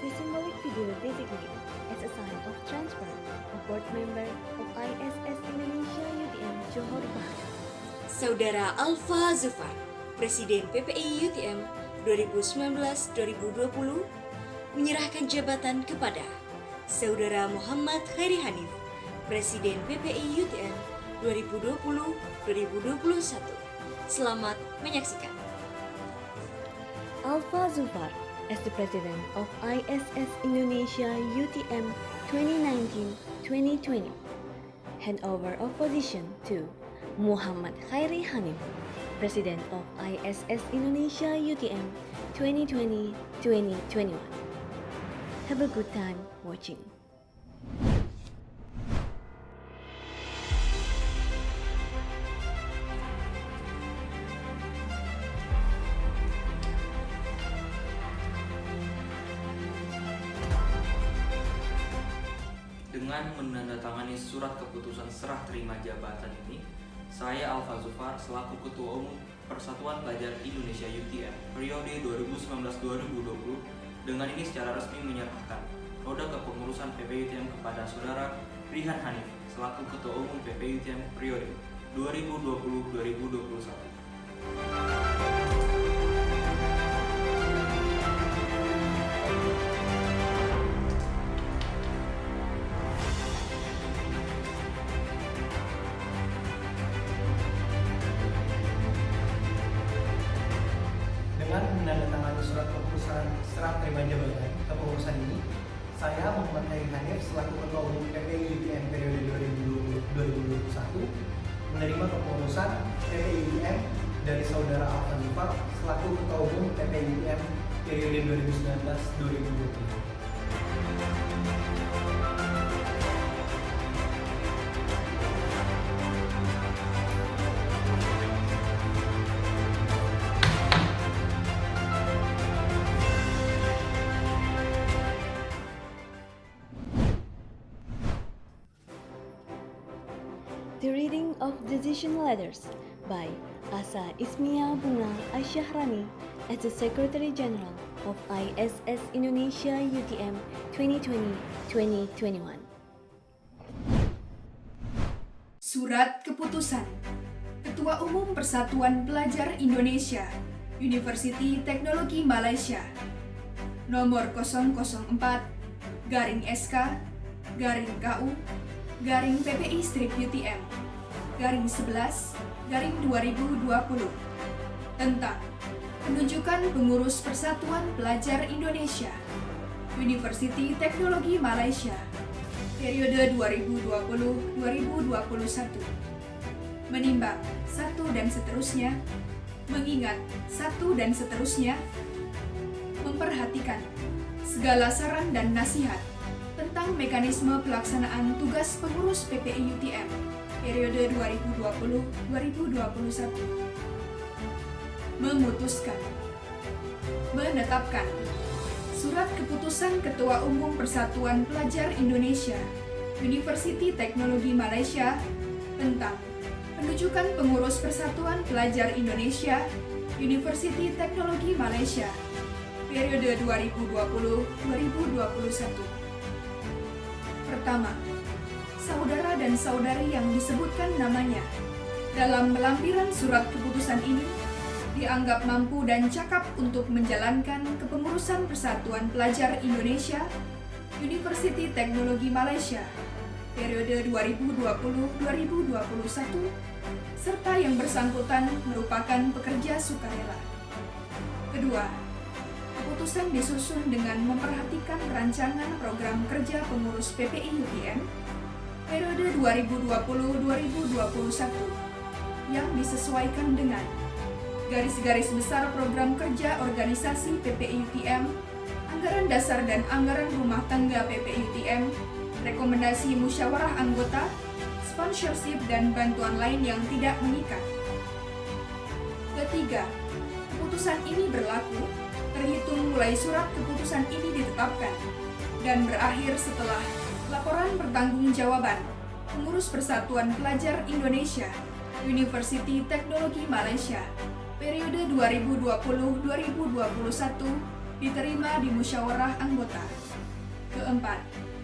Speaker 2: The symbolic video designated as a sign of transfer of board member of ISS Indonesia UTM Johor Bahru.
Speaker 1: Saudara Alfa Zufar, Presiden PPI UTM 2019-2020, menyerahkan jabatan kepada Saudara Muhammad Khairi Hanif, Presiden PPI UTM 2020-2021. Selamat menyaksikan.
Speaker 2: Alfa Zufar as the President of ISS Indonesia UTM 2019-2020. Handover of position to Muhammad Khairi Hanif, President of ISS Indonesia UTM 2020-2021. Have a good time watching.
Speaker 19: Dengan menandatangani surat keputusan serah terima jabatan ini, saya Alfa Zufar selaku Ketua Umum Persatuan Pelajar Indonesia UTM periode 2019-2020 dengan ini secara resmi menyerahkan roda kepengurusan PPI UTM kepada Saudara Rihan Hanif selaku Ketua Umum PPI UTM periode 2020-2021.
Speaker 20: Dengan menandatangani surat keputusan serah terima jabatan kepengurusan ini, saya Muhammad Khairi Hanif selaku Ketua Umum PPI UTM periode 2020-2021 menerima kepengurusan PPI UTM dari Saudara Alfa Zufar selaku Ketua Umum PPI UTM periode 2019-2020.
Speaker 2: The reading of decision letters by Asa Ismia Bunga Asyahrani as the Secretary General of ISS Indonesia UTM 2020-2021.
Speaker 21: Surat Keputusan Ketua Umum Persatuan Pelajar Indonesia Universiti Teknologi Malaysia Nomor 004-SK-KU PPI-UTM /11-2020 tentang penunjukan pengurus Persatuan Pelajar Indonesia Universiti Teknologi Malaysia periode 2020-2021. Menimbang satu dan seterusnya, mengingat satu dan seterusnya, memperhatikan segala saran dan nasihat tentang mekanisme pelaksanaan tugas pengurus PPI UTM periode 2020-2021. Memutuskan, menetapkan Surat Keputusan Ketua Umum Persatuan Pelajar Indonesia Universiti Teknologi Malaysia tentang penunjukan pengurus Persatuan Pelajar Indonesia Universiti Teknologi Malaysia periode 2020-2021. Pertama, saudara dan saudari yang disebutkan namanya dalam lampiran surat keputusan ini dianggap mampu dan cakap untuk menjalankan kepengurusan Persatuan Pelajar Indonesia Universiti Teknologi Malaysia periode 2020-2021 serta yang bersangkutan merupakan pekerja sukarela. Kedua, keputusan disusun dengan memperhatikan rancangan program kerja pengurus PPI UTM periode 2020-2021 yang disesuaikan dengan garis-garis besar program kerja organisasi PPI UTM, anggaran dasar dan anggaran rumah tangga PPI UTM, rekomendasi musyawarah anggota, sponsorship dan bantuan lain yang tidak mengikat. Ketiga, keputusan ini berlaku terhitung mulai surat keputusan ini ditetapkan dan berakhir setelah laporan pertanggungjawaban Pengurus Persatuan Pelajar Indonesia, Universiti Teknologi Malaysia, periode 2020-2021 diterima di musyawarah anggota. Keempat,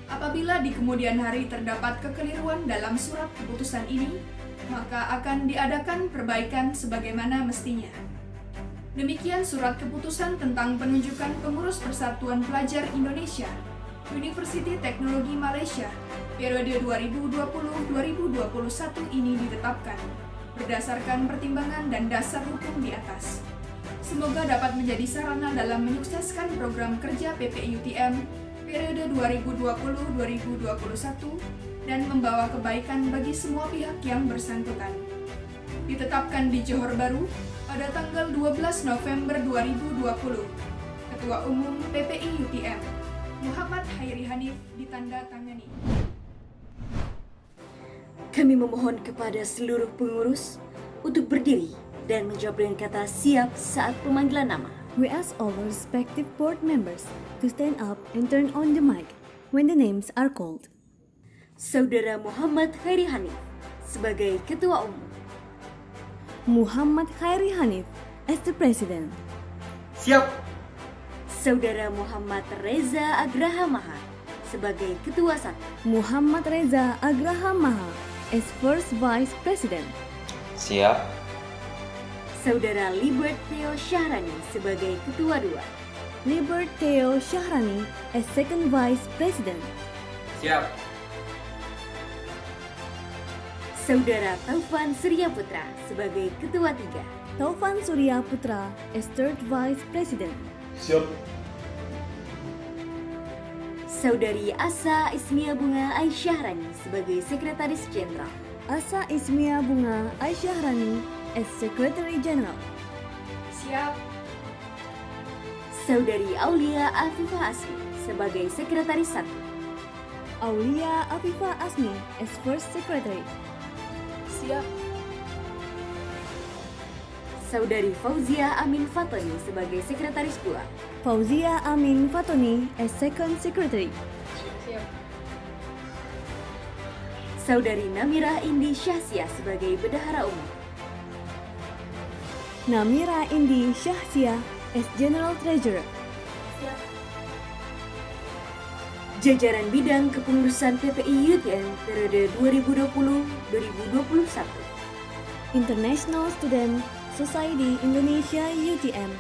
Speaker 21: apabila di kemudian hari terdapat kekeliruan dalam surat keputusan ini, maka akan diadakan perbaikan sebagaimana mestinya. Demikian surat keputusan tentang penunjukan pengurus Persatuan Pelajar Indonesia, Universiti Teknologi Malaysia, periode 2020-2021 ini ditetapkan berdasarkan pertimbangan dan dasar hukum di atas. Semoga dapat menjadi sarana dalam menyukseskan program kerja PPIUTM periode 2020-2021 dan membawa kebaikan bagi semua pihak yang bersangkutan. Ditetapkan di Johor Bahru pada tanggal 12 November 2020. Ketua Umum PPIUTM, Muhammad Khairi Hanif, ditandatangani.
Speaker 1: Kami memohon kepada seluruh pengurus untuk berdiri dan menjawab dengan kata siap saat pemanggilan nama.
Speaker 2: We ask all the respective board members to stand up and turn on the mic when the names are called.
Speaker 1: Saudara Muhammad Khairi Hanif sebagai Ketua Umum.
Speaker 2: Muhammad Khairi Hanif as the President.
Speaker 1: Siap. Saudara Muhammad Reza Agraha Maha sebagai Ketua 1.
Speaker 2: Muhammad Reza Agraha Maha as First Vice President.
Speaker 3: Siap.
Speaker 1: Saudara Libert Theo Syahrani sebagai Ketua 2.
Speaker 2: Libert Theo Syahrani as Second Vice President.
Speaker 3: Siap.
Speaker 1: Saudara Taufan Surya Putra sebagai Ketua 3.
Speaker 2: Taufan Surya Putra as Third Vice President.
Speaker 3: Siap.
Speaker 1: Saudari Asa Ismia Bunga Aisyahrani sebagai Sekretaris Jenderal.
Speaker 2: Asa Ismia Bunga Aisyahrani as Secretary General.
Speaker 21: Siap.
Speaker 1: Saudari Aulia Afifah Asmi sebagai Sekretaris 1.
Speaker 2: Aulia Afifah Asmi as First Secretary.
Speaker 21: Siap.
Speaker 1: Saudari Fauzia Amin Fatoni sebagai Sekretaris 2.
Speaker 2: Fauzia Amin Fatoni as Second Secretary.
Speaker 21: Siap.
Speaker 1: Saudari Namira Indi Syahsia sebagai Bendahara Umum.
Speaker 2: Namira Indi Syahsia as General Treasurer.
Speaker 21: Siap.
Speaker 1: Jajaran Bidang Kepengurusan PPIUTM periode 2020-2021.
Speaker 2: International Student Society Indonesia UTM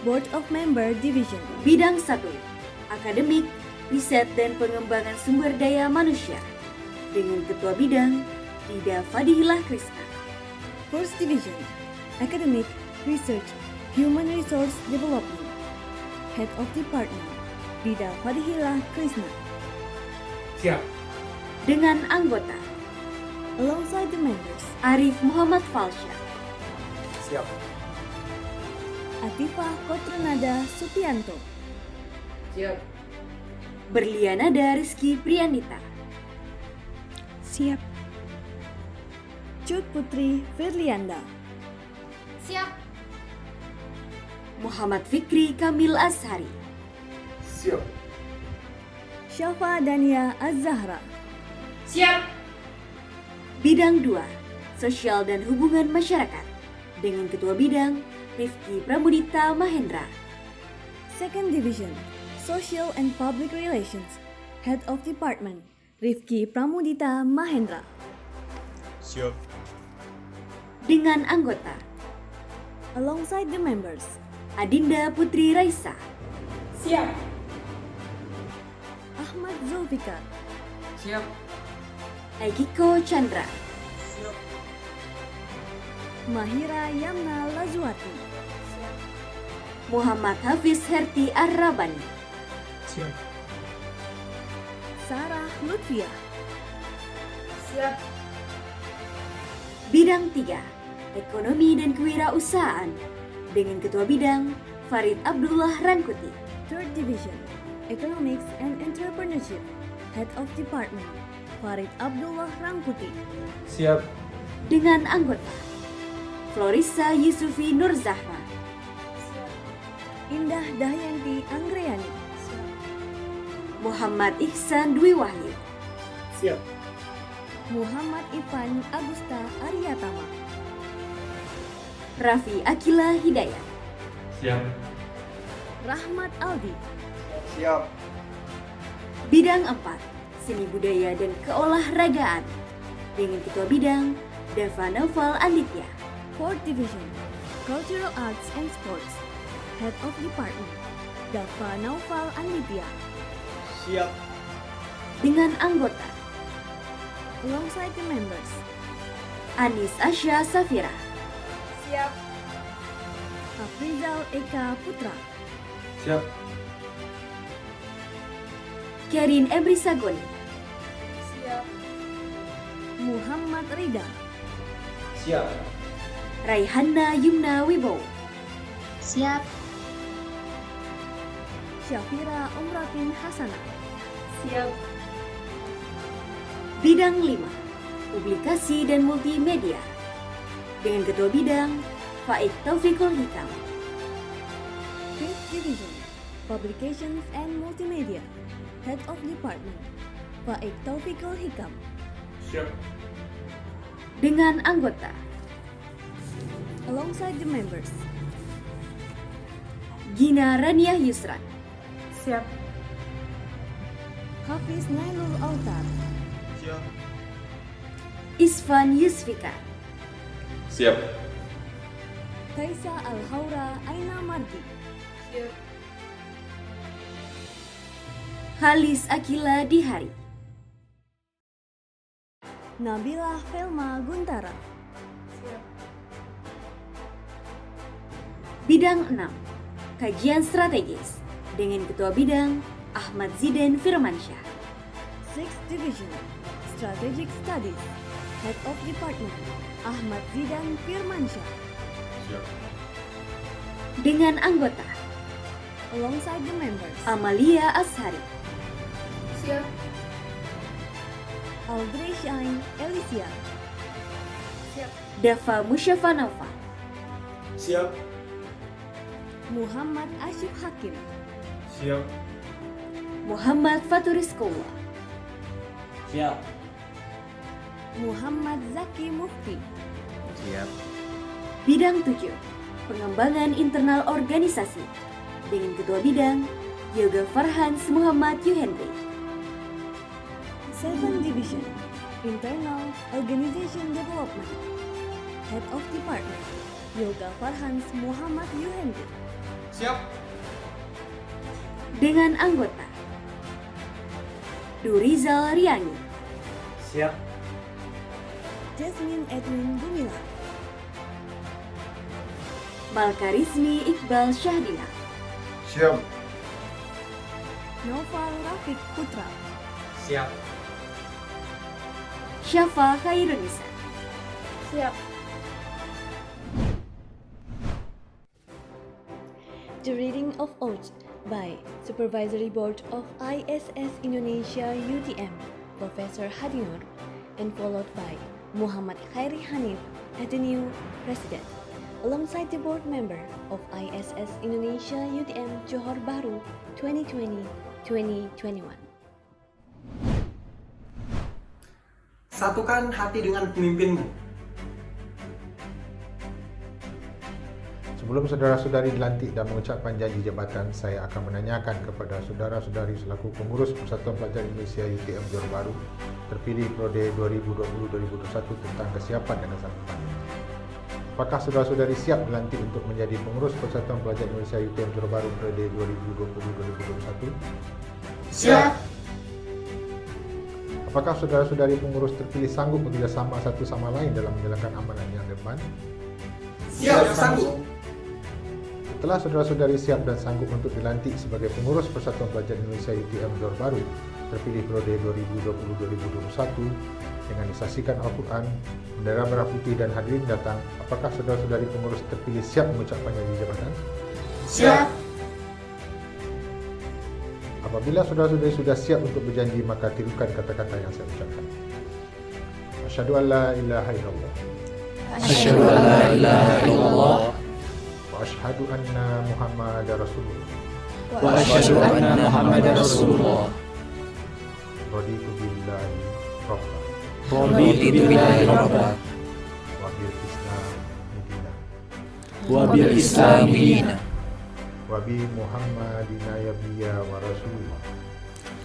Speaker 2: Board of Member Division.
Speaker 1: Bidang 1. Akademik, Riset dan Pengembangan Sumber Daya Manusia dengan Ketua Bidang Dida Fadilah Krisna.
Speaker 2: First Division Academic, Research, Human Resource Development. Head of Department Dida Fadilah Krisna.
Speaker 3: Siap.
Speaker 1: Dengan anggota
Speaker 2: Alongside the members
Speaker 1: Arif Muhammad Falsyah.
Speaker 3: Siap.
Speaker 2: Atifah Kotrunada Supianto.
Speaker 21: Siap.
Speaker 1: Berlianada Rizky Priyanita.
Speaker 2: Siap. Cut Putri Firlianda.
Speaker 11: Siap.
Speaker 1: Muhammad Fikri Kamil Ashari.
Speaker 3: Siap.
Speaker 2: Syafa Dania Az-Zahra.
Speaker 21: Siap.
Speaker 1: Bidang 2. Sosial dan Hubungan Masyarakat dengan Ketua Bidang Rifki Pramudita Mahendra.
Speaker 2: Second Division Social and Public Relations. Head of Department Rifki Pramudita Mahendra.
Speaker 3: Siap.
Speaker 1: Dengan anggota
Speaker 2: Alongside the members
Speaker 1: Adinda Putri Raisa.
Speaker 21: Siap.
Speaker 2: Ahmad Zulfikar.
Speaker 3: Siap.
Speaker 1: Aikiko Chandra.
Speaker 3: Siap.
Speaker 2: Mahira Yamna Lazwati.
Speaker 1: Muhammad Hafiz Herti Ar-Rabani.
Speaker 3: Siap.
Speaker 2: Sarah Lutfiah.
Speaker 21: Siap.
Speaker 1: Bidang 3. Ekonomi dan Kewirausahaan dengan Ketua Bidang Farid Abdullah Rankuti.
Speaker 2: Third Division Economics and Entrepreneurship. Head of Department Farid Abdullah Rankuti.
Speaker 3: Siap.
Speaker 1: Dengan anggota Florissa Yusufi Nur Zahra.
Speaker 2: Indah Dahyanti Anggreani.
Speaker 1: Muhammad Ihsan Dwi Wahyu.
Speaker 3: Siap.
Speaker 2: Muhammad Ivan Agusta Aryatama.
Speaker 1: Raffi Akila Hidayat.
Speaker 3: Siap.
Speaker 2: Rahmat Aldi.
Speaker 12: Siap.
Speaker 1: Bidang 4, Seni Budaya dan Keolahragaan dengan Ketua Bidang Dava Naufal Anditya.
Speaker 2: 4th Division, Cultural Arts and Sports, Head of Department, Dava Naufal Anditya.
Speaker 12: Siap.
Speaker 1: Dengan anggota
Speaker 2: Alongside the members,
Speaker 1: Anis Asya Safira.
Speaker 21: Siap.
Speaker 2: Afrizal Eka Putra.
Speaker 3: Siap.
Speaker 1: Kerin Ebrisagoni.
Speaker 21: Siap.
Speaker 2: Muhammad Rida.
Speaker 3: Siap.
Speaker 1: Raihana Yumna Wibowo.
Speaker 11: Siap.
Speaker 2: Syafira Umratin Hasanah.
Speaker 21: Siap.
Speaker 1: Bidang 5, Publikasi dan Multimedia dengan Ketua Bidang Faik Taufikul Hikam.
Speaker 2: 5th Division, Publications and Multimedia, Head of Department, Faik Taufikul Hikam.
Speaker 3: Siap.
Speaker 1: Dengan anggota
Speaker 2: Alongside the members,
Speaker 1: Gina Rania Yusran.
Speaker 21: Siap.
Speaker 2: Hafiz Nailul Autar.
Speaker 12: Siap.
Speaker 1: Isfan Yusfika.
Speaker 3: Siap.
Speaker 2: Taisa Al-Haura Aina Mardi.
Speaker 21: Siap.
Speaker 1: Halis Akila Dihari.
Speaker 2: Nabila Velma Guntara.
Speaker 21: Siap.
Speaker 1: Bidang 6, Kajian Strategis dengan Ketua Bidang Ahmad Ziden Firmansyah.
Speaker 2: 6th Division, Strategic Studies, Head of Department, Ahmad Zidan Firmansyah.
Speaker 3: Siap.
Speaker 1: Dengan anggota
Speaker 2: Alongside the members,
Speaker 1: Amalia Ashari.
Speaker 21: Siap.
Speaker 2: Audrey Shine Elysia.
Speaker 21: Siap.
Speaker 1: Dava Musyafa Naufal.
Speaker 3: Siap.
Speaker 2: Muhammad Ashif Hakim.
Speaker 3: Siap.
Speaker 1: Muhammad Faturis Kowa.
Speaker 3: Siap.
Speaker 2: Muhammad Zaki Mufti.
Speaker 6: Siap.
Speaker 1: Bidang 7, Pengembangan Internal Organisasi dengan Ketua Bidang Yoga Farhans Muhammad Yuhendri.
Speaker 2: 7th Division, Internal Organization Development, Head of Department, Yoga Farhans Muhammad Yuhendri.
Speaker 3: Siap.
Speaker 1: Dengan anggota Durizal Riani.
Speaker 3: Siap.
Speaker 2: Jasmine Edwin Gumilar.
Speaker 1: Malkarismi Iqbal Syahdina.
Speaker 3: Siap.
Speaker 2: Noval Rafiq Putra.
Speaker 3: Siap.
Speaker 1: Syafa Khairunisa.
Speaker 21: Siap.
Speaker 2: The reading of oath by Supervisory Board of ISS Indonesia UTM, Professor Hadinur, and followed by Muhammad Khairi Hanif, Ateneu President, alongside the board member of ISS Indonesia UTM Johor Bahru 2020-2021.
Speaker 20: Satukan hati dengan pemimpinmu.
Speaker 6: Sebelum saudara-saudari dilantik dan mengucapkan janji jabatan, saya akan menanyakan kepada saudara-saudari selaku pengurus Persatuan Pelajar Indonesia UTM Johor Bahru terpilih periode 2020-2021 tentang kesiapan dan kesanggupan. Apakah saudara-saudari siap dilantik untuk menjadi pengurus Persatuan Pelajar Indonesia UTM Johor Bahru periode 2020-2021?
Speaker 21: Siap.
Speaker 6: Apakah saudara-saudari pengurus terpilih sanggup bekerjasama satu sama lain dalam menjalankan amanah yang depan?
Speaker 20: Siap, sanggup.
Speaker 6: Setelah saudara-saudari siap dan sanggup untuk dilantik sebagai pengurus Persatuan Pelajar Indonesia UTM Johor Bahru terpilih periode 2020-2021 dengan disaksikan Al-Quran, bendera merah putih dan hadirin datang, apakah saudara-saudari pengurus terpilih siap mengucapkan janji jabatan?
Speaker 21: Siap.
Speaker 6: Apabila saudara-saudari sudah siap untuk berjanji, maka tirukan kata-kata yang saya ucapkan. Asyhadu an la ilaha illallah.
Speaker 3: Asyhadu an la ilaha illallah.
Speaker 6: Wa asyhadu anna Muhammadar Rasulullah.
Speaker 3: Wa asyhadu anna Muhammadar Rasulullah.
Speaker 6: Raditu billahi rabban.
Speaker 3: Raditu billahi rabba
Speaker 6: wa bil Islam
Speaker 3: dina
Speaker 6: wa bi Muhammadin nabiyya wa rasulullah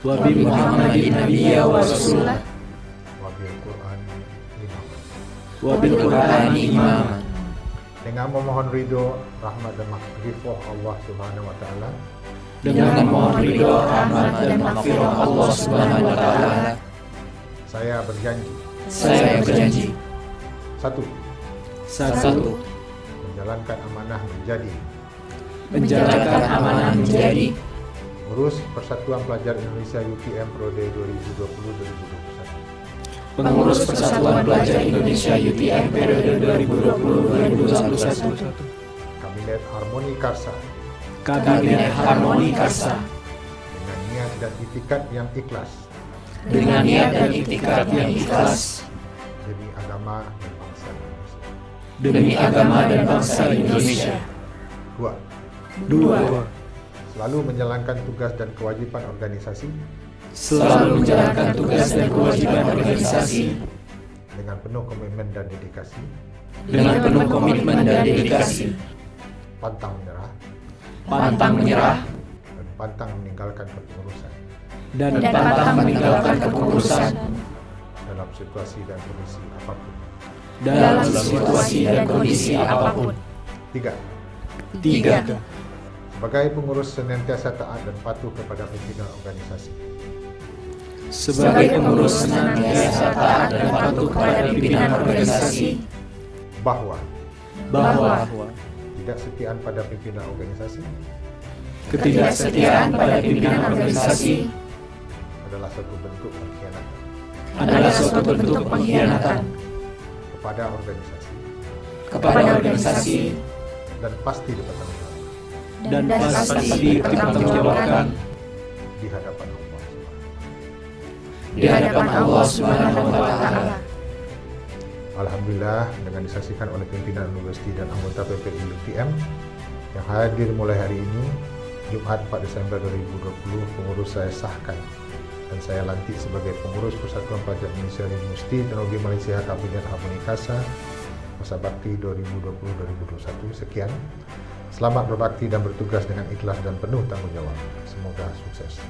Speaker 3: wa bi Muhammadin nabiyya wa rasulullah
Speaker 6: wa bil Qur'an
Speaker 3: wa bil Qur'ani imaman.
Speaker 6: Dengan memohon ridho, rahmat dan maghfirah Allah Subhanahu wa taala.
Speaker 3: Dengan memohon ridho, rahmat dan maghfirah Allah Subhanahu wa taala.
Speaker 6: Saya berjanji. Satu. Menjalankan amanah menjadi Pengurus Persatuan Pelajar Indonesia UTM periode 2020-2021.
Speaker 3: Pengurus Persatuan Pelajar Indonesia UTM periode 2020-2021.
Speaker 6: Kabinet Harmoni Karsa. Dengan niat dan itikad yang ikhlas. Demi agama dan bangsa Indonesia. Dua. Selalu menjalankan tugas dan kewajiban organisasi. Dengan penuh komitmen dan dedikasi. Pantang menyerah. Dan pantang meninggalkan kepengurusan. Dalam situasi dan kondisi apapun. Tiga. Sebagai pengurus senantiasa taat dan patuh kepada pimpinan organisasi. Bahwa ketidaksetiaan pada pimpinan organisasi adalah suatu bentuk pengkhianatan kepada organisasi dan pasti dipertanggungjawabkan di hadapan Allah Subhanahu wa taala. Alhamdulillah, dengan disaksikan oleh pimpinan universiti dan anggota PPI UTM yang hadir mulai hari ini, Jumat 4 Desember 2020, pengurus saya sahkan dan saya lantik sebagai pengurus Persatuan Pelajar Indonesia Universiti Teknologi Malaysia Kabinet Harmoni Karsa masa bakti 2020-2021. Sekian. Selamat berbakti dan bertugas dengan ikhlas dan penuh tanggung jawab. Semoga sukses.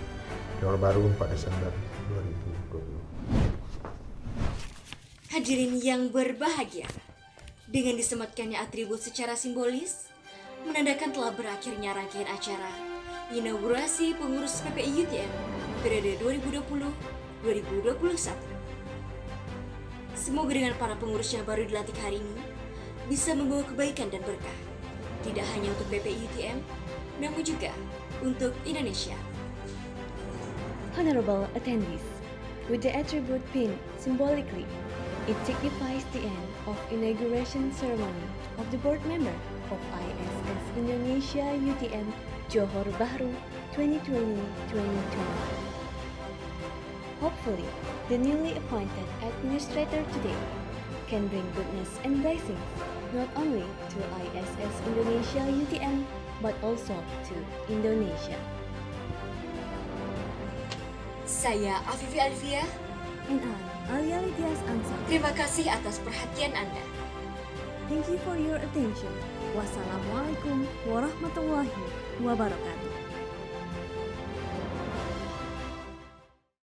Speaker 6: Johor Bahru 4 Desember 2020.
Speaker 1: Hadirin yang berbahagia, dengan disematkannya atribut secara simbolis, menandakan telah berakhirnya rangkaian acara inaugurasi pengurus PPI UTM periode 2020-2021. Semoga dengan para pengurus yang baru dilantik hari ini bisa membawa kebaikan dan berkah, tidak hanya untuk PPI UTM, namun juga untuk Indonesia.
Speaker 2: Honorable attendees, with the attribute pin symbolically, it signifies the end of inauguration ceremony of the board member of ISS Indonesia UTM Johor Bahru 2020-2021. Hopefully, the newly appointed administrator today can bring goodness and blessings not only to ISS Indonesia UTM but also to Indonesia.
Speaker 1: Saya Afifi Alfia
Speaker 2: And I, Alia Lidias Ansar.
Speaker 1: Terima kasih atas perhatian Anda.
Speaker 2: Thank you for your attention. Wassalamualaikum warahmatullahi wabarakatuh.